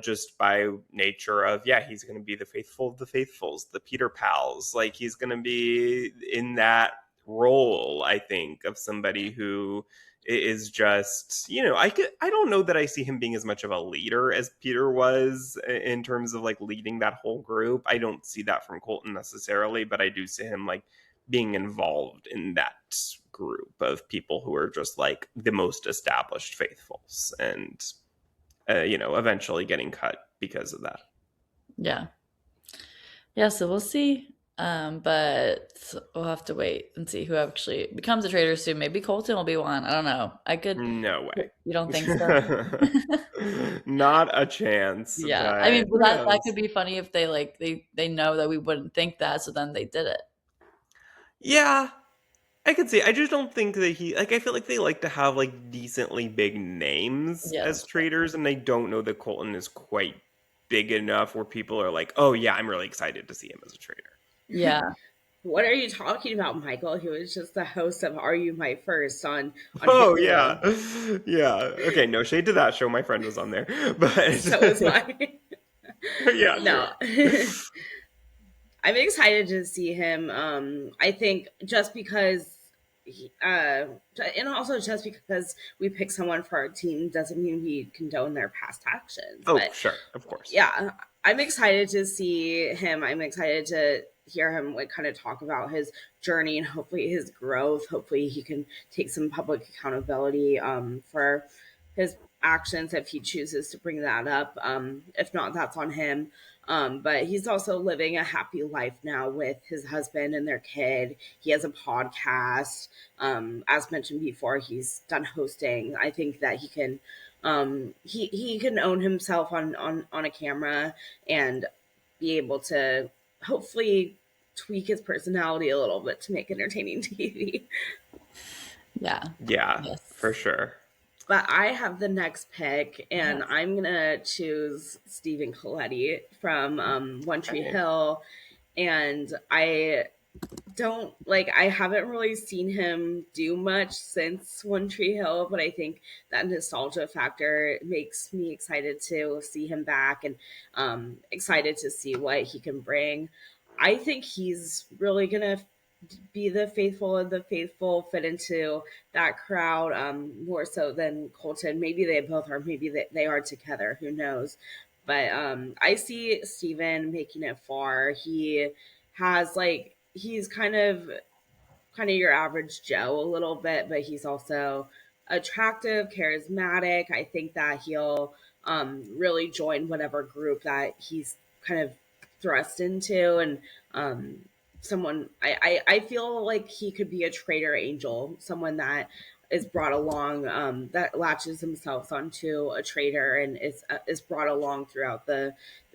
Just by nature of, yeah, he's going to be the faithful of the faithfuls, the Peter Pals. Like he's going to be in that role, I think, of somebody who is just, I don't know that I see him being as much of a leader as Peter was in terms of like leading that whole group. I don't see that from Colton necessarily, but I do see him like being involved in that group of people who are just like the most established faithfuls, and eventually getting cut because of that. Yeah, yeah. So we'll see. But we'll have to wait and see who actually becomes a trader soon. Maybe Colton will be one. I don't know. I could. No way. You don't think so? Not a chance, Yeah, I but mean, but who that could knows? be funny if they like they know that we wouldn't think that, so then they did it. Yeah, I could see. I just don't think that I feel like they like to have like decently big names Yeah, as traders, and I don't know that Colton is quite big enough where people are like, oh yeah, I'm really excited to see him as a traitor. Yeah. What are you talking about, Michael? He was just the host of Are You My First on Oh yeah. Hulu. Yeah. Okay, no shade to that show. My friend was on there. But So is mine. yeah, No. sure. I'm excited to see him. I think just because, and also just because we pick someone for our team doesn't mean we condone their past actions. Oh, But sure, of course. yeah, I'm excited to see him. I'm excited to hear him like kind of talk about his journey and hopefully his growth. Hopefully he can take some public accountability for his actions if he chooses to bring that up. If not, that's on him. But he's also living a happy life now with his husband and their kid. He has a podcast. As mentioned before, he's done hosting. I think that he can own himself on a camera and be able to hopefully tweak his personality a little bit to make entertaining TV. Yeah. Yeah, for Yes. sure. But I have the next pick, and Yes. I'm gonna choose Stephen Coletti from One Tree Okay. Hill, and I haven't really seen him do much since One Tree Hill, but I think that nostalgia factor makes me excited to see him back and excited to see what he can bring. I think he's really gonna be the faithful of the faithful, fit into that crowd more so than Colton. Maybe they both are, maybe they are together, who knows. But I see Steven making it far. He's kind of your average Joe a little bit, but he's also attractive, charismatic. I think that he'll really join whatever group that he's kind of thrust into. And um, I feel like he could be a traitor angel, someone that is brought along, that latches themselves onto a traitor and is brought along throughout the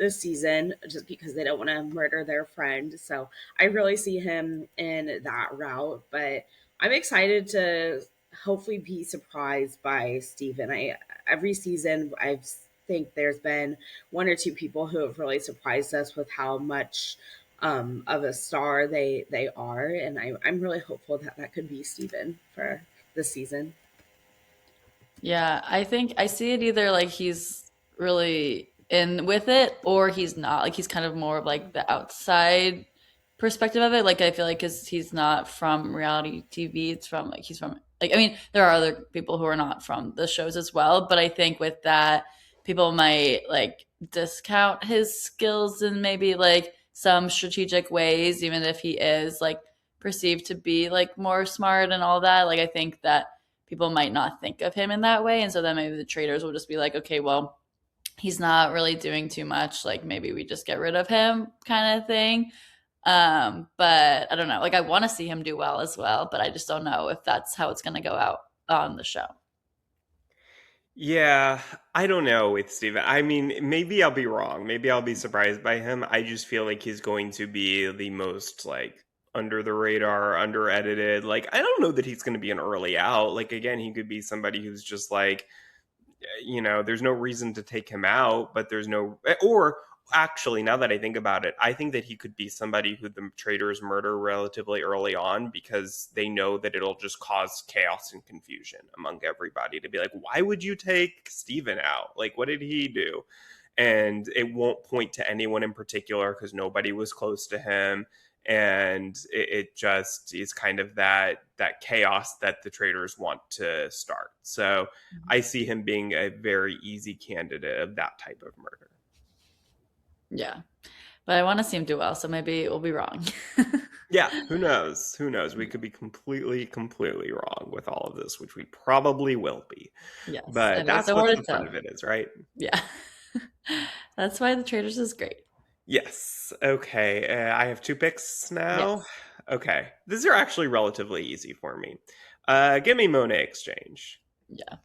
season just because they don't want to murder their friend. So I really see him in that route, but I'm excited to hopefully be surprised by Steven. I Every season I think there's been one or two people who have really surprised us with how much of a star they are, and I'm really hopeful that that could be Steven for this season. Yeah, I think I see it either like he's really in with it or he's not. Like he's kind of more of like the outside perspective of it. Like I feel like cuz he's not from reality TV, it's from like he's from like I mean, there are other people who are not from the shows as well, but I think with that people might like discount his skills in maybe like some strategic ways even if he is like perceived to be like more smart and all that. Like I think that people might not think of him in that way. And so then maybe the traders will just be like, okay, well, he's not really doing too much. Like maybe we just get rid of him kind of thing. But I don't know. Like I want to see him do well as well, but I just don't know if that's how it's going to go out on the show. Yeah, I don't know with Steven. I mean, maybe I'll be wrong. Maybe I'll be surprised by him. I just feel like he's going to be the most like under the radar, under edited. Like, I don't know that he's going to be an early out. Like, again, he could be somebody who's just like, there's no reason to take him out, but there's no, or actually, now that I think about it, I think that he could be somebody who the traders murder relatively early on because they know that it'll just cause chaos and confusion among everybody to be like, why would you take Steven out? Like, what did he do? And it won't point to anyone in particular because nobody was close to him, and it just is kind of that chaos that the traders want to start. So I see him being a very easy candidate of that type of murder. Yeah. But I want to see him do well, so maybe we'll be wrong. Yeah, who knows? Who knows? We could be completely wrong with all of this, which we probably will be. Yes. But And it's that's so what hard to the fun tell. of it is, right? Yeah. That's why the traders is great. Yes. Okay. I have two picks now. Yes. Okay. These are actually relatively easy for me. Give me Monet Exchange. Yeah.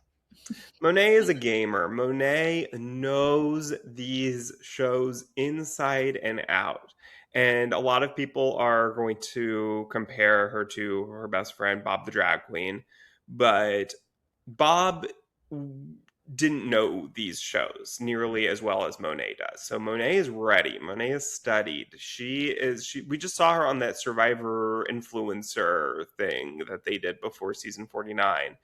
Monet is a gamer. Monet knows these shows inside and out. And a lot of people are going to compare her to her best friend, Bob the Drag Queen. But Bob didn't know these shows nearly as well as Monet does. So Monet is ready. Monet is studied. We just saw her on that Survivor influencer thing that they did before season 49.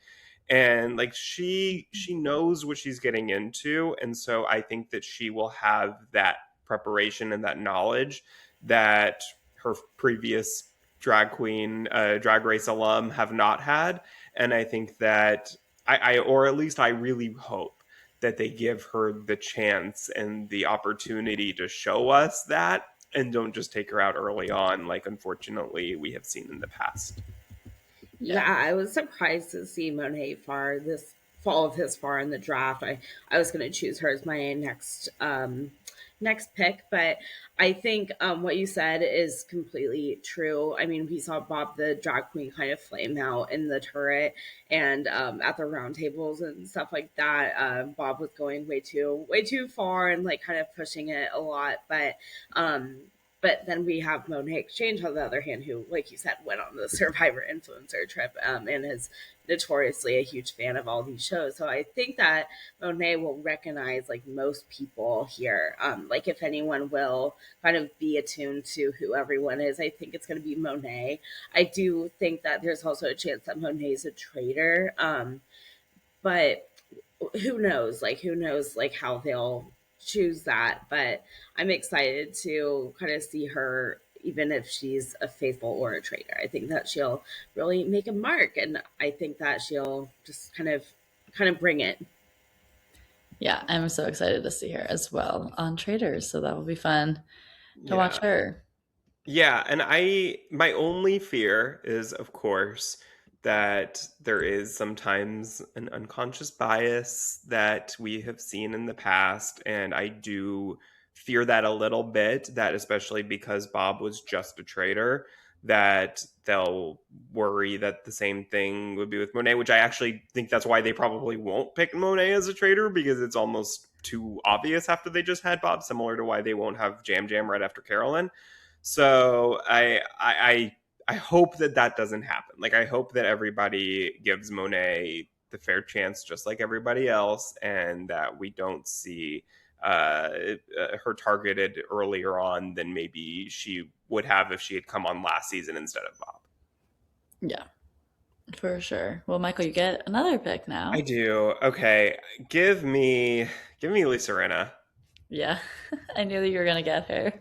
And like she knows what she's getting into, and so I think that she will have that preparation and that knowledge that her previous drag race alum have not had. And I think that or at least I really hope that they give her the chance and the opportunity to show us that, and don't just take her out early on like unfortunately we have seen in the past. Yeah, I was surprised to see Monet far this fall of his far in the draft. I was going to choose her as my next pick, but I think what you said is completely true. I mean, we saw Bob the drag queen kind of flame out in the turret and at the round tables and stuff like that. Bob was going way too far and like kind of pushing it a lot, but then we have Monet Exchange, on the other hand, who, like you said, went on the Survivor influencer trip and is notoriously a huge fan of all these shows. So I think that Monet will recognize like most people here. Like if anyone will kind of be attuned to who everyone is, I think it's going to be Monet. I do think that there's also a chance that Monet is a traitor. But who knows like how they'll choose that, but I'm excited to kind of see her even if she's a faithful or a traitor. I think that she'll really make a mark, and I think that she'll just kind of bring it. Yeah, I'm so excited to see her as well on Traitors, so that will be fun to watch Yeah. her. Yeah, and my only fear is, of course, that there is sometimes an unconscious bias that we have seen in the past, and I do fear that a little bit, that especially because Bob was just a traitor, that they'll worry that the same thing would be with Monet, which I actually think that's why they probably won't pick Monet as a traitor, because it's almost too obvious after they just had Bob, similar to why they won't have Jam Jam right after Carolyn. So I hope that that doesn't happen. Like I hope that everybody gives Monet the fair chance, just like everybody else, and that we don't see her targeted earlier on than maybe she would have if she had come on last season instead of Bob. Yeah, for sure. Well, Michael, you get another pick I now. do. Okay, give me Lisa Rinna. Yeah, I knew that you were gonna get her.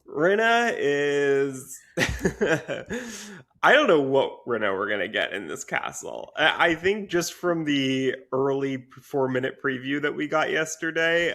Rinna is. I don't know what Rinna we're gonna get in this castle. I think just from the early 4 minute preview that we got yesterday,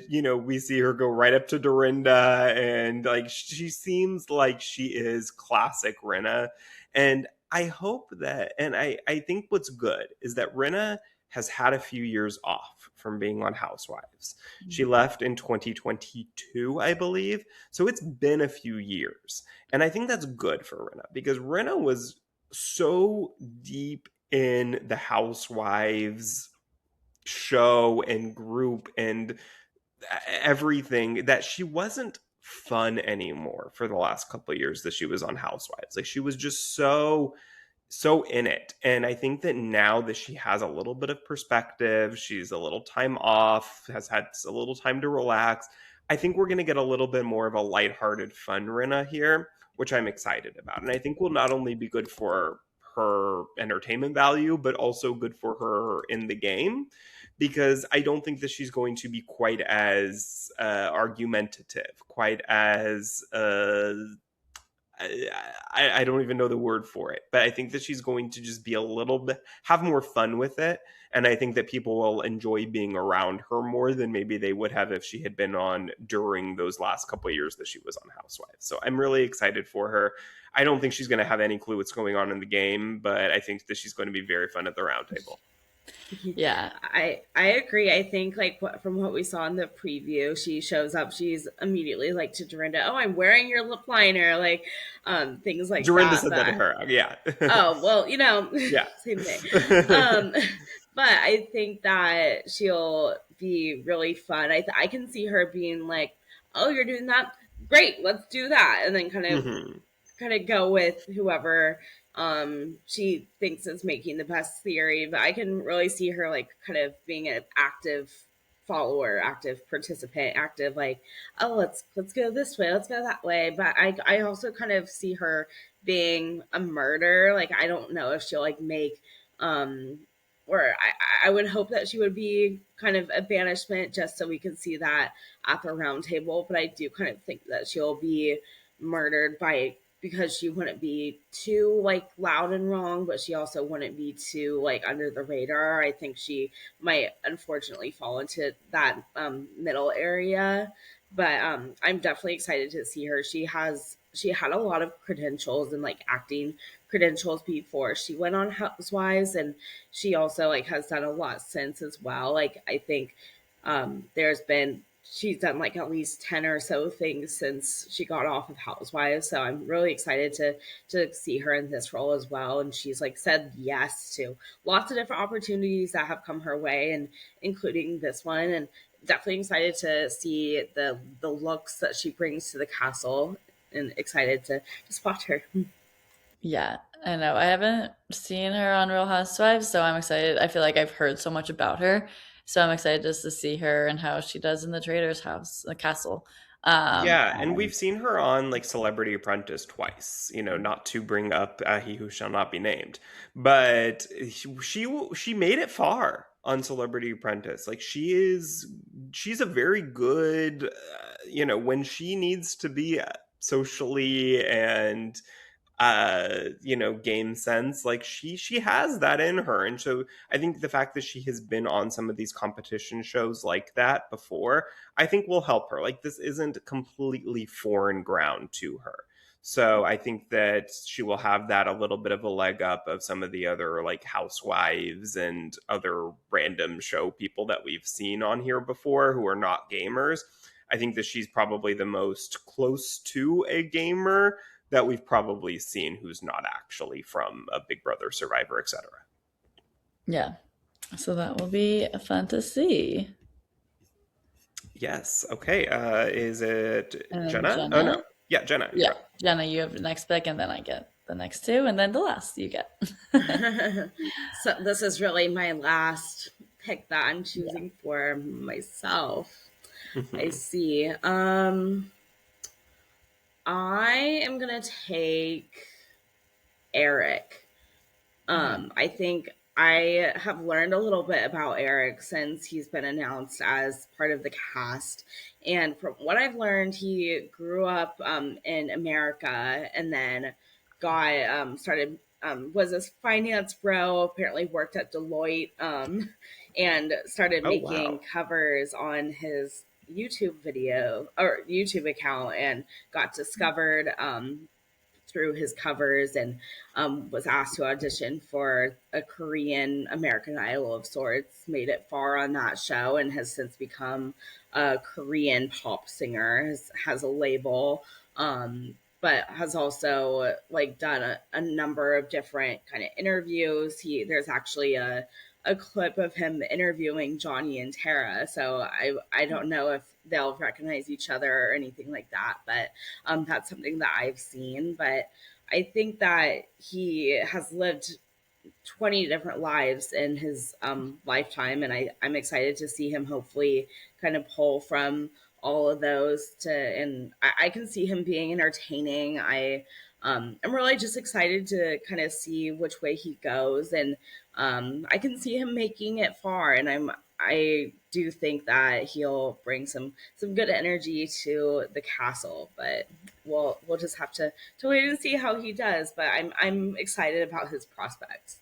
we see her go right up to Dorinda, and like she seems like she is classic Rinna, and I hope that, and I think what's good is that Rinna has had a few years off from being on Housewives. She left in 2022, I believe. So it's been a few years. And I think that's good for Rinna, because Rinna was so deep in the Housewives show and group and everything that she wasn't fun anymore for the last couple of years that she was on Housewives. Like she was just so in it. And I think that now that she has a little bit of perspective, she's a little time off, has had a little time to relax, I think we're going to get a little bit more of a lighthearted fun Rinna here, which I'm excited about. And I think will not only be good for her entertainment value, but also good for her in the game, because I don't think that she's going to be quite as argumentative, quite as I don't even know the word for it, but I think that she's going to just be a little bit, have more fun with it. And I think that people will enjoy being around her more than maybe they would have if she had been on during those last couple of years that she was on Housewives. So I'm really excited for her. I don't think she's going to have any clue what's going on in the game, but I think that she's going to be very fun at the round table. Yeah, I agree. I think like from what we saw in the preview, she shows up. She's immediately like to Dorinda, "Oh, I'm wearing your lip liner," like things like Dorinda that. said that to her. Yeah. Oh well, Yeah. same thing. But I think that she'll be really fun. I can see her being like, "Oh, you're doing that? Great, let's do that," and then Mhm. kind of go with whoever she thinks is making the best theory, but I can really see her like kind of being an active follower, active participant, active like, oh, let's go this way, let's go that way. But I also kind of see her being a murder. Like I don't know if she'll like make um or I would hope that she would be kind of a banishment just so we can see that at the round table. But I do kind of think that she'll be murdered by because she wouldn't be too like loud and wrong, but she also wouldn't be too like under the radar. I think she might unfortunately fall into that middle area. But I'm definitely excited to see her. She had a lot of credentials and like acting credentials before she went on Housewives, and she also like has done a lot since as well. Like I think there's been she's done like at least 10 or so things since she got off of Housewives. So I'm really excited to see her in this role as well. And she's like said yes to lots of different opportunities that have come her way, and including this one. And definitely excited to see the looks that she brings to the castle, and excited to spot her. Yeah, I know. I haven't seen her on Real Housewives, so I'm excited. I feel like I've heard so much about her, so I'm excited just to see her and how she does in the Traitors' house, the castle. Yeah, and And we've seen her on like Celebrity Apprentice twice. Not to bring up He Who Shall Not Be Named, but she made it far on Celebrity Apprentice. Like she's a very good, when she needs to be socially and game sense, like she has that in her. And so I think the fact that she has been on some of these competition shows like that before, I think will help her. Like this isn't completely foreign ground to her, so I think that she will have that a little bit of a leg up of some of the other like housewives and other random show people that we've seen on here before who are not gamers. I think that she's probably the most close to a gamer that we've probably seen who's not actually from a Big Brother, Survivor, etc. yeah, so that will be fun to see. Yes. Okay. Is it And then Jenna? Oh no. Jenna, Yeah, Jenna. You're yeah, up. Jenna, you have the next pick, and then I get the next two, and then the last you get. So this is really my last pick that I'm Yeah. choosing for myself. I Mhm. see. I am gonna take Eric. Mhm. I think I have learned a little bit about Eric since he's been announced as part of the cast. And from what I've learned, he grew up in America and then got started was a finance bro. Apparently worked at Deloitte and started Oh making wow. covers on his YouTube video or YouTube account, and got discovered through his covers, and was asked to audition for a Korean American Idol of sorts. Made it far on that show and has since become a Korean pop singer. Has a label, but has also like done a number of different kind of interviews. There's actually a clip of him interviewing Johnny and Tara. So I don't know if they'll recognize each other or anything like that, but that's something that I've seen. But I think that he has lived 20 different lives in his lifetime, and I'm excited to see him hopefully kind of pull from all of those and I can see him being entertaining. I'm really just excited to kind of see which way he goes, and I can see him making it far, and I do think that he'll bring some good energy to the castle, but we'll just have to wait and see how he does. But I'm excited about his prospects.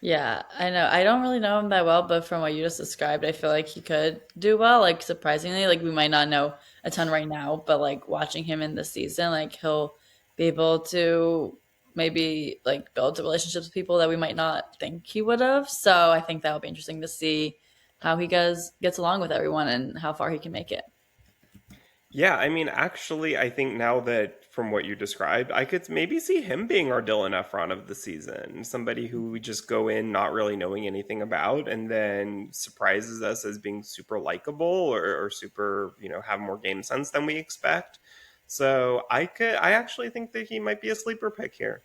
Yeah, I know. I don't really know him that well, but from what you just described, I feel like he could do well. Like surprisingly, like we might not know a ton right now, but like watching him in the season, like he'll be able to maybe like build relationships with people that we might not think he would have. So I think that'll be interesting to see how he gets along with everyone and how far he can make it. Yeah, I mean, actually, I think now that from what you described, I could maybe see him being our Dylan Efron of the season. Somebody who we just go in not really knowing anything about and then surprises us as being super likable or super, have more game sense than we expect. So I actually think that he might be a sleeper pick here.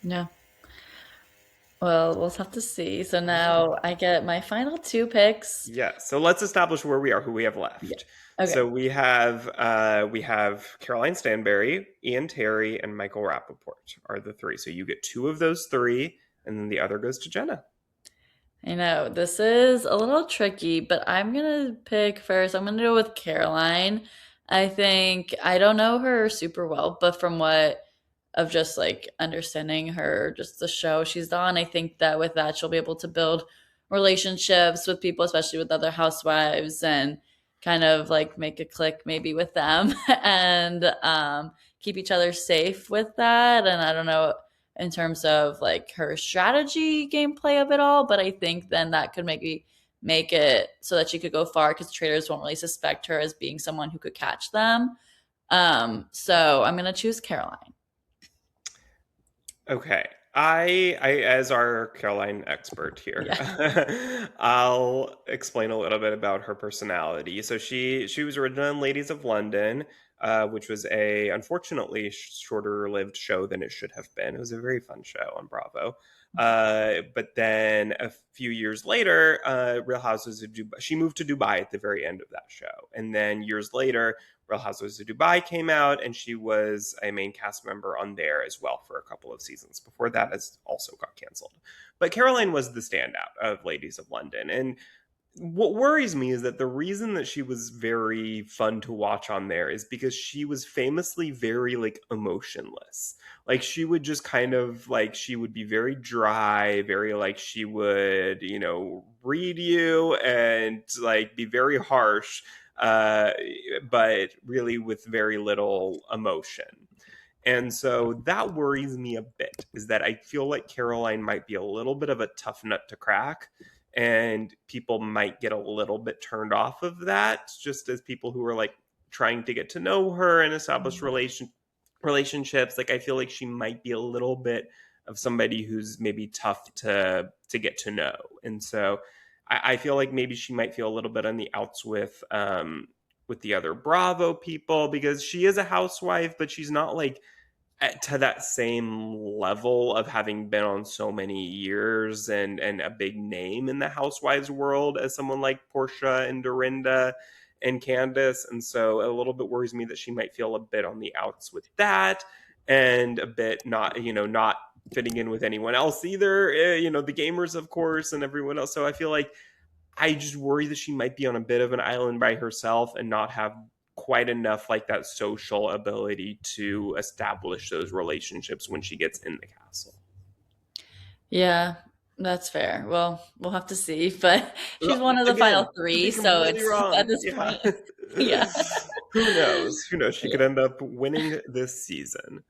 Yeah. Well, we'll have to see. So now I get my final two picks. Yeah, so let's establish where we are, who we have Yeah. left. Okay. So we have Caroline Stanberry, Ian Terry, and Michael Rappaport are the three. So you get two of those three, and then the other goes to Jenna. I know this is a little tricky, but I'm gonna pick first. I'm gonna go with Caroline. I think I don't know her super well, but from what of just like understanding her, just the show she's on, I think that with that she'll be able to build relationships with people, especially with other housewives, and kind of like make a click maybe with them and keep each other safe with that. And I don't know in terms of like her strategy gameplay of it all, but I think then that could maybe make it so that she could go far because traders won't really suspect her as being someone who could catch them. So I'm gonna choose Caroline. Okay. I as our Caroline expert here, Yeah. I'll explain a little bit about her personality. So she was originally in Ladies of London, which was a unfortunately shorter lived show than it should have been. It was a very fun show on Bravo. But then a few years later, Real Houses of Dubai, she moved to Dubai at the very end of that show. And then years later, Real Housewives of Dubai came out, and she was a main cast member on there as well for a couple of seasons. Before that, has also got canceled. But Caroline was the standout of Ladies of London, and what worries me is that the reason that she was very fun to watch on there is because she was famously very like emotionless. Like she would just kind of like she would be very dry, very like she would, read you and like be very harsh, uh but really with very little emotion. And so that worries me a bit, is that I feel like Caroline might be a little bit of a tough nut to crack, and people might get a little bit turned off of that, just as people who are like trying to get to know her and establish relationships. Like I feel like she might be a little bit of somebody who's maybe tough to get to know. And so I feel like maybe she might feel a little bit on the outs with the other Bravo people, because she is a housewife, but she's not like to that same level of having been on so many years and a big name in the housewives world as someone like Portia and Dorinda and Candace. And so a little bit worries me that she might feel a bit on the outs with that, and a bit not fitting in with anyone else either. The gamers, of course, and everyone else. So I feel like I just worry that she might be on a bit of an island by herself and not have quite enough like that social ability to establish those relationships when she gets in the castle. Yeah, that's fair. Well, we'll have to see, but she's Well, one of the again, final could three, be so completely it's at wrong. this Yeah. point, yeah. Who knows? Who knows? She Yeah. could end up winning this season.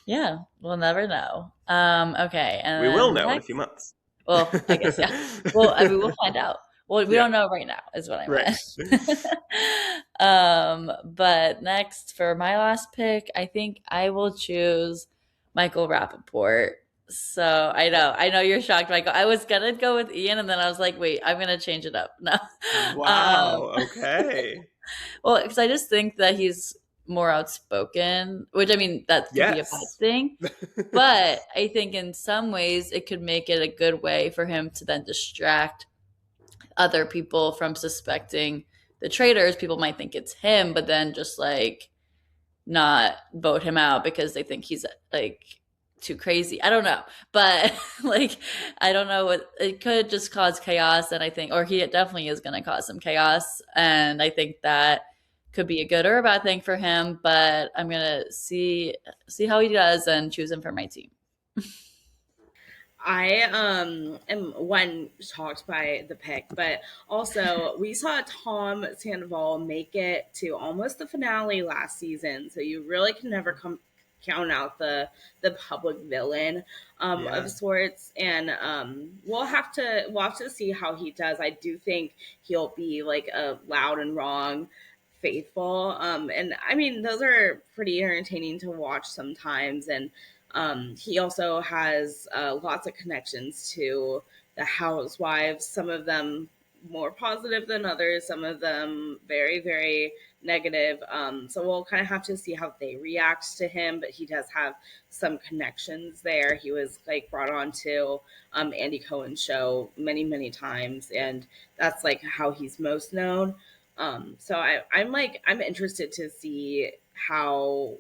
Yeah, we'll never know. Okay, We will and then know in a next, few months. well, I guess yeah. Well, I mean, we'll find out. Well, we Yeah, don't know right now, is what I right. meant. But next for my last pick, I think I will choose Michael Rappaport. So I know you're shocked, Michael. I was gonna go with Ian, and then I was like, wait, I'm gonna change it up. No, um, Wow. Okay. well, because I just think that he's more outspoken, which I mean that could be a bad Yes. thing, but I think in some ways it could make it a good way for him to then distract other people from suspecting the traitors. People might think it's him, but then just like not vote him out because they think he's like too crazy. I don't know. But like I don't know, what it could just cause chaos, and I think or he definitely is going to cause some chaos, and I think that could be a good or a bad thing for him, but I'm going to see how he does and choose him for my team. I am one shocked by the pick, but also we saw Tom Sandoval make it to almost the finale last season, so you really can never come count out the public villain Yeah. of sorts. And we'll have to see how he does. I do think he'll be like a loud and wrong faithful, and I mean those are pretty entertaining to watch sometimes. And he also has lots of connections to the housewives, some of them more positive than others, some of them very, very negative. So we'll kind of have to see how they react to him, but he does have some connections there. He was like brought on to Andy Cohen's show many, many times, and that's like how he's most known. I'm interested to see how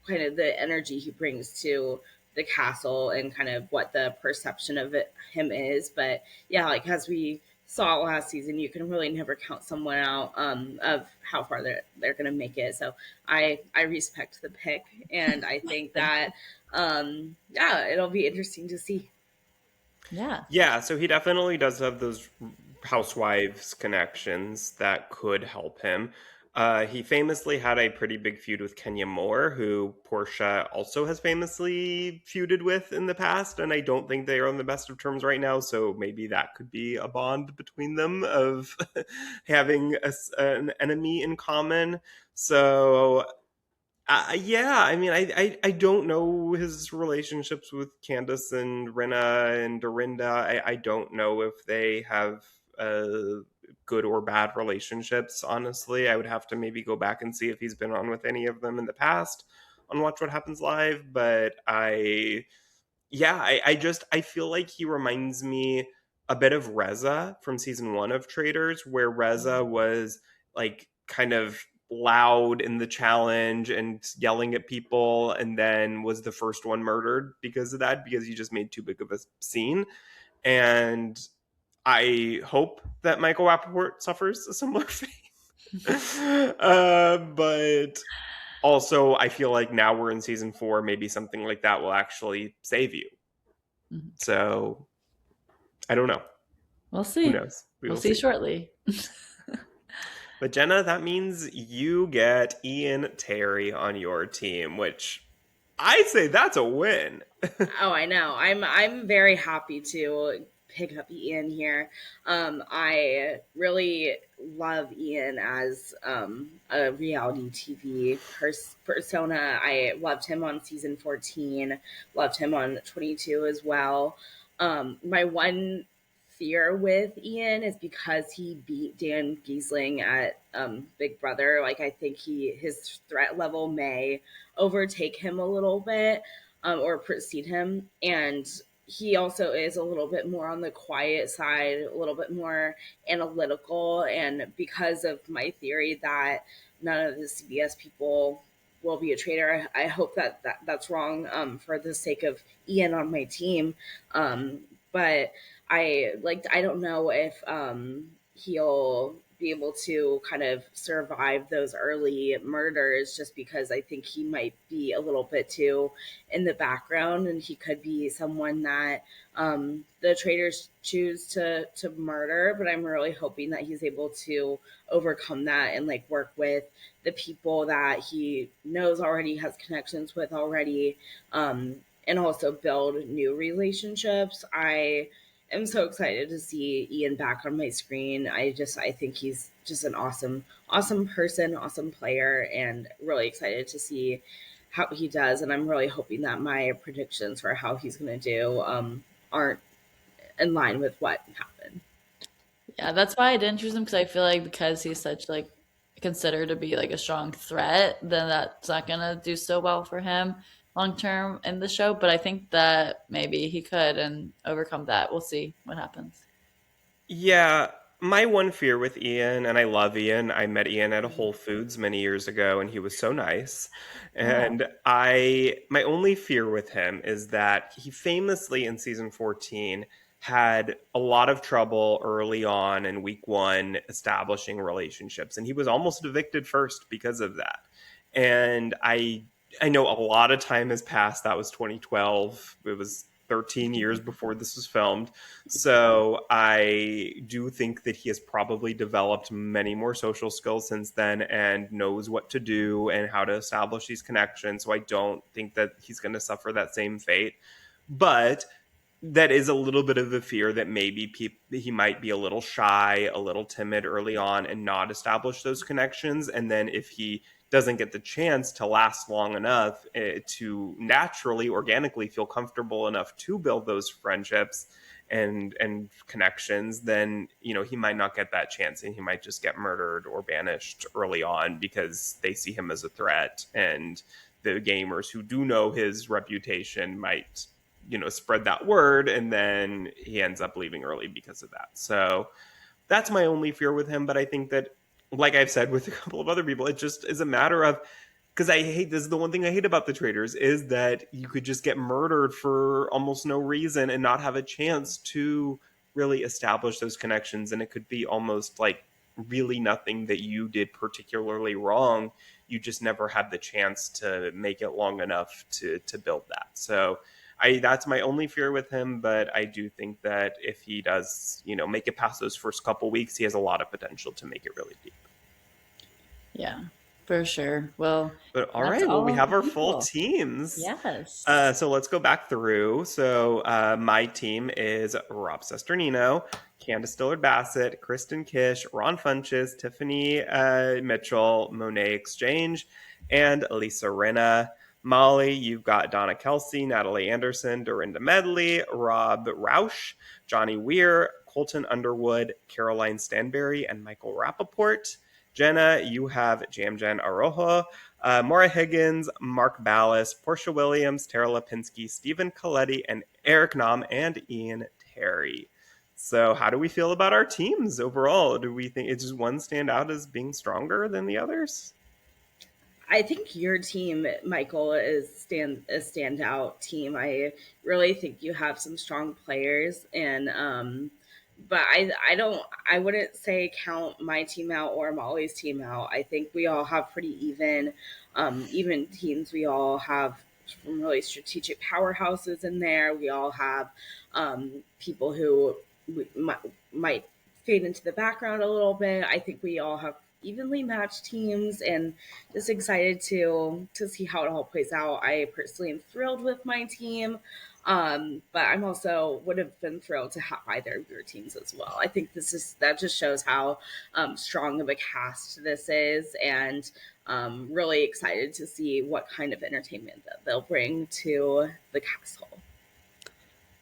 kind of the energy he brings to the castle and kind of what the perception of him is. But yeah, like as we saw last season, you can really never count someone out of how far they're going to make it. So I respect the pick, and I think Thank that yeah, it'll be interesting to see. you. Yeah. Yeah, so he definitely does have those housewives connections that could help him. He famously had a pretty big feud with Kenya Moore, who Portia also has famously feuded with in the past, and I don't think they are on the best of terms right now. So maybe that could be a bond between them of having an enemy in common. So yeah, I mean, I don't know his relationships with Candace and Rinna and Dorinda. I don't know if they have good or bad relationships, honestly. I would have to maybe go back and see if he's been on with any of them in the past on Watch What Happens Live. But yeah, I feel like he reminds me a bit of Reza from season one of Traitors, where Reza was like kind of loud in the challenge and yelling at people, and then was the first one murdered because of that, because he just made too big of a scene. And I hope that Michael Rappaport suffers a similar fate. But also, I feel like now we're in season four, maybe something like that will actually save you. Mhm. So I don't know. We'll Who see. knows? We We'll will see see. shortly. But Jenna, that means you get Ian Terry on your team, which I say that's a win. Oh, I know. I'm very happy to pick up Ian here. I really love Ian as a reality TV persona. I loved him on season 14. Loved him on 22 as well. My one fear with Ian is because he beat Dan Giesling at Big Brother. Like I think his threat level may overtake him a little bit, or precede him. And he also is a little bit more on the quiet side, a little bit more analytical. And because of my theory that none of the CBS people will be a traitor, I hope that's wrong, for the sake of Ian on my team. But I don't know if he'll be able to kind of survive those early murders, just because I think he might be a little bit too in the background, and he could be someone that the traitors choose to murder. But I'm really hoping that he's able to overcome that and like work with the people that he knows already, has connections with already, and also build new relationships. I'm so excited to see Ian back on my screen. I think he's just an awesome person, awesome player, and really excited to see how he does. And I'm really hoping that my predictions for how he's going to do aren't in line with what happened. Yeah, that's why I didn't choose him because I feel like because he's such like considered to be like a strong threat, then that's not gonna do so well for him long term in the show. But I think that maybe he could and overcome that. We'll see what happens. Yeah, my one fear with Ian, and I love Ian. I met Ian at a Mhm. Whole Foods many years ago, and he was so nice. Oh, And my only fear with him is that he famously in season 14 had a lot of trouble early on in week one establishing relationships, and he was almost evicted first because of that. And I know a lot of time has passed. That was 2012. It was 13 years before this was filmed. So I do think that he has probably developed many more social skills since then and knows what to do and how to establish these connections. So I don't think that he's going to suffer that same fate. But that is a little bit of a fear that maybe he might be a little shy, a little timid early on and not establish those connections. And then if he doesn't get the chance to last long enough to naturally, organically feel comfortable enough to build those friendships and connections, then he might not get that chance, and he might just get murdered or banished early on because they see him as a threat, and the gamers who do know his reputation might spread that word, and then he ends up leaving early because of that. So that's my only fear with him. But I think that, like I've said with a couple of other people, it just is a matter of, because I hate, this is the one thing I hate about the Traitors, is that you could just get murdered for almost no reason and not have a chance to really establish those connections, and it could be almost like really nothing that you did particularly wrong. You just never had the chance to make it long enough to build that. So that's my only fear with him, but I do think that if he does, make it past those first couple weeks, he has a lot of potential to make it really deep. Yeah, for sure. Well, but all that's right, well, we all have our full people. teams. Yes. So let's go back through. So my team is Rob Sesternino, Candace Dillard Bassett, Kristen Kish, Ron Funches, Tiffany Mitchell, Monet Exchange, and Lisa Rinna. Molly, you've got Donna Kelsey, Natalie Anderson, Dorinda Medley, Rob Roush, Johnny Weir, Colton Underwood, Caroline Stanberry, and Michael Rappaport. Jenna, you have Jamjen Arojo, Maura Higgins, Mark Ballas, Portia Williams, Tara Lipinski, Stephen Coletti, and Eric Nam, and Ian Terry. So how do we feel about our teams overall? Do we think it's just one stand out as being stronger than the others? I think your team, Michael, is a standout team. I really think you have some strong players, and but I wouldn't say count my team out or Molly's team out. I think we all have pretty even teams. We all have some really strategic powerhouses in there. We all have people who might fade into the background a little bit. I think we all have evenly matched teams, and just excited to see how it all plays out. I personally am thrilled with my team, but I'm also would have been thrilled to have either of your teams as well. I think that just shows how strong of a cast this is, and really excited to see what kind of entertainment that they'll bring to the castle.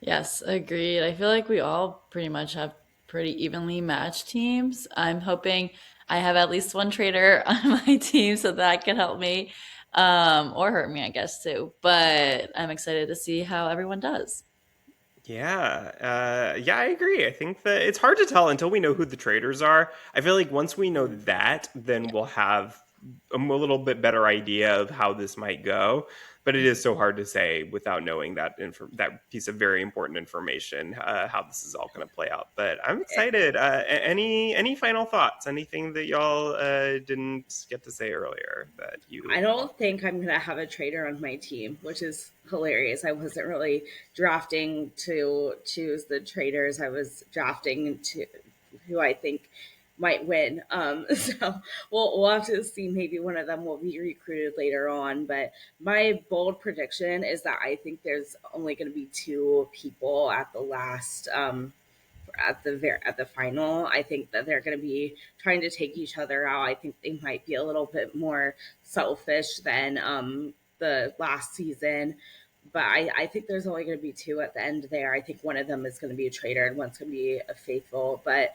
Yes, agreed. I feel like we all pretty much have pretty evenly matched teams. I'm hoping I have at least one traitor on my team so that can help me, or hurt me, I guess, too. But I'm excited to see how everyone does. Yeah, I agree. I think that it's hard to tell until we know who the Traitors are. I feel like once we know that, then Yeah. we'll have a little bit better idea of how this might go. But it is so hard to say without knowing that piece of very important information, how this is all going to play out. But I'm excited. Any final thoughts? Anything that y'all didn't get to say earlier that you? I don't think I'm going to have a traitor on my team, which is hilarious. I wasn't really drafting to choose the traitors. I was drafting to who I think might win. So we'll have to see. Maybe one of them will be recruited later on. But my bold prediction is that I think there's only going to be two people at the last at the final. I think that they're going to be trying to take each other out. I think they might be a little bit more selfish than the last season. But I think there's only going to be two at the end there. I think one of them is going to be a traitor and one's going to be a faithful. But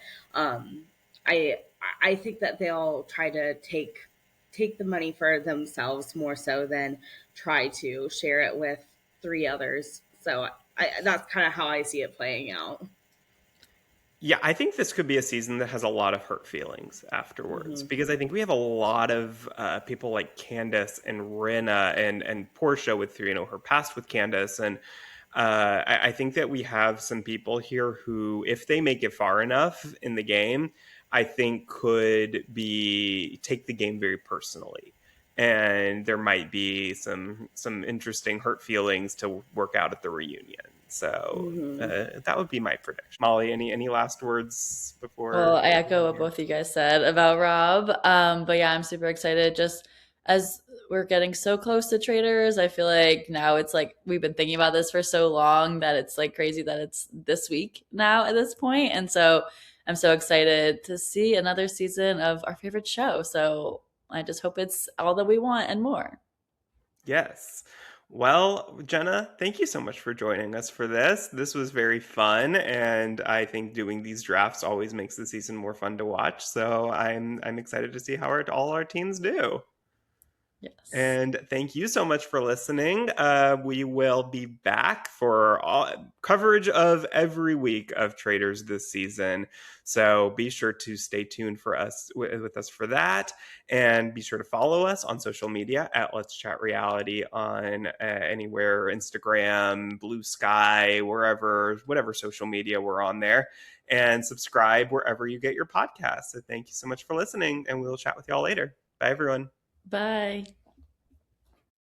I I think that they'll try to take the money for themselves more so than try to share it with three others. So that's kind of how I see it playing out. Yeah, I think this could be a season that has a lot of hurt feelings afterwards, Mm-hmm. because I think we have a lot of people like Candace and Rinna and Portia with her past with Candace, and I think that we have some people here who, if they make it far enough in the game, I think could be take the game very personally, and there might be some interesting hurt feelings to work out at the reunion. So Mm-hmm. that would be my prediction. Molly, any last words Well, before I echo what here? both you guys said about Rob. But yeah, I'm super excited. Just as we're getting so close to traders, I feel like now it's like we've been thinking about this for so long that it's like crazy that it's this week now at this point. And so I'm so excited to see another season of our favorite show. So I just hope it's all that we want and more. Yes. Well, Jenna, thank you so much for joining us for this. This was very fun, and I think doing these drafts always makes the season more fun to watch. So I'm excited to see how all our teams do. Yes. And thank you so much for listening. We will be back for coverage of every week of Traitors this season. So be sure to stay tuned for us with us for that, and be sure to follow us on social media at Let's Chat Reality on anywhere, Instagram, Blue Sky, wherever, whatever social media we're on there, and subscribe wherever you get your podcasts. So thank you so much for listening, and we'll chat with y'all later. Bye, everyone. Bye.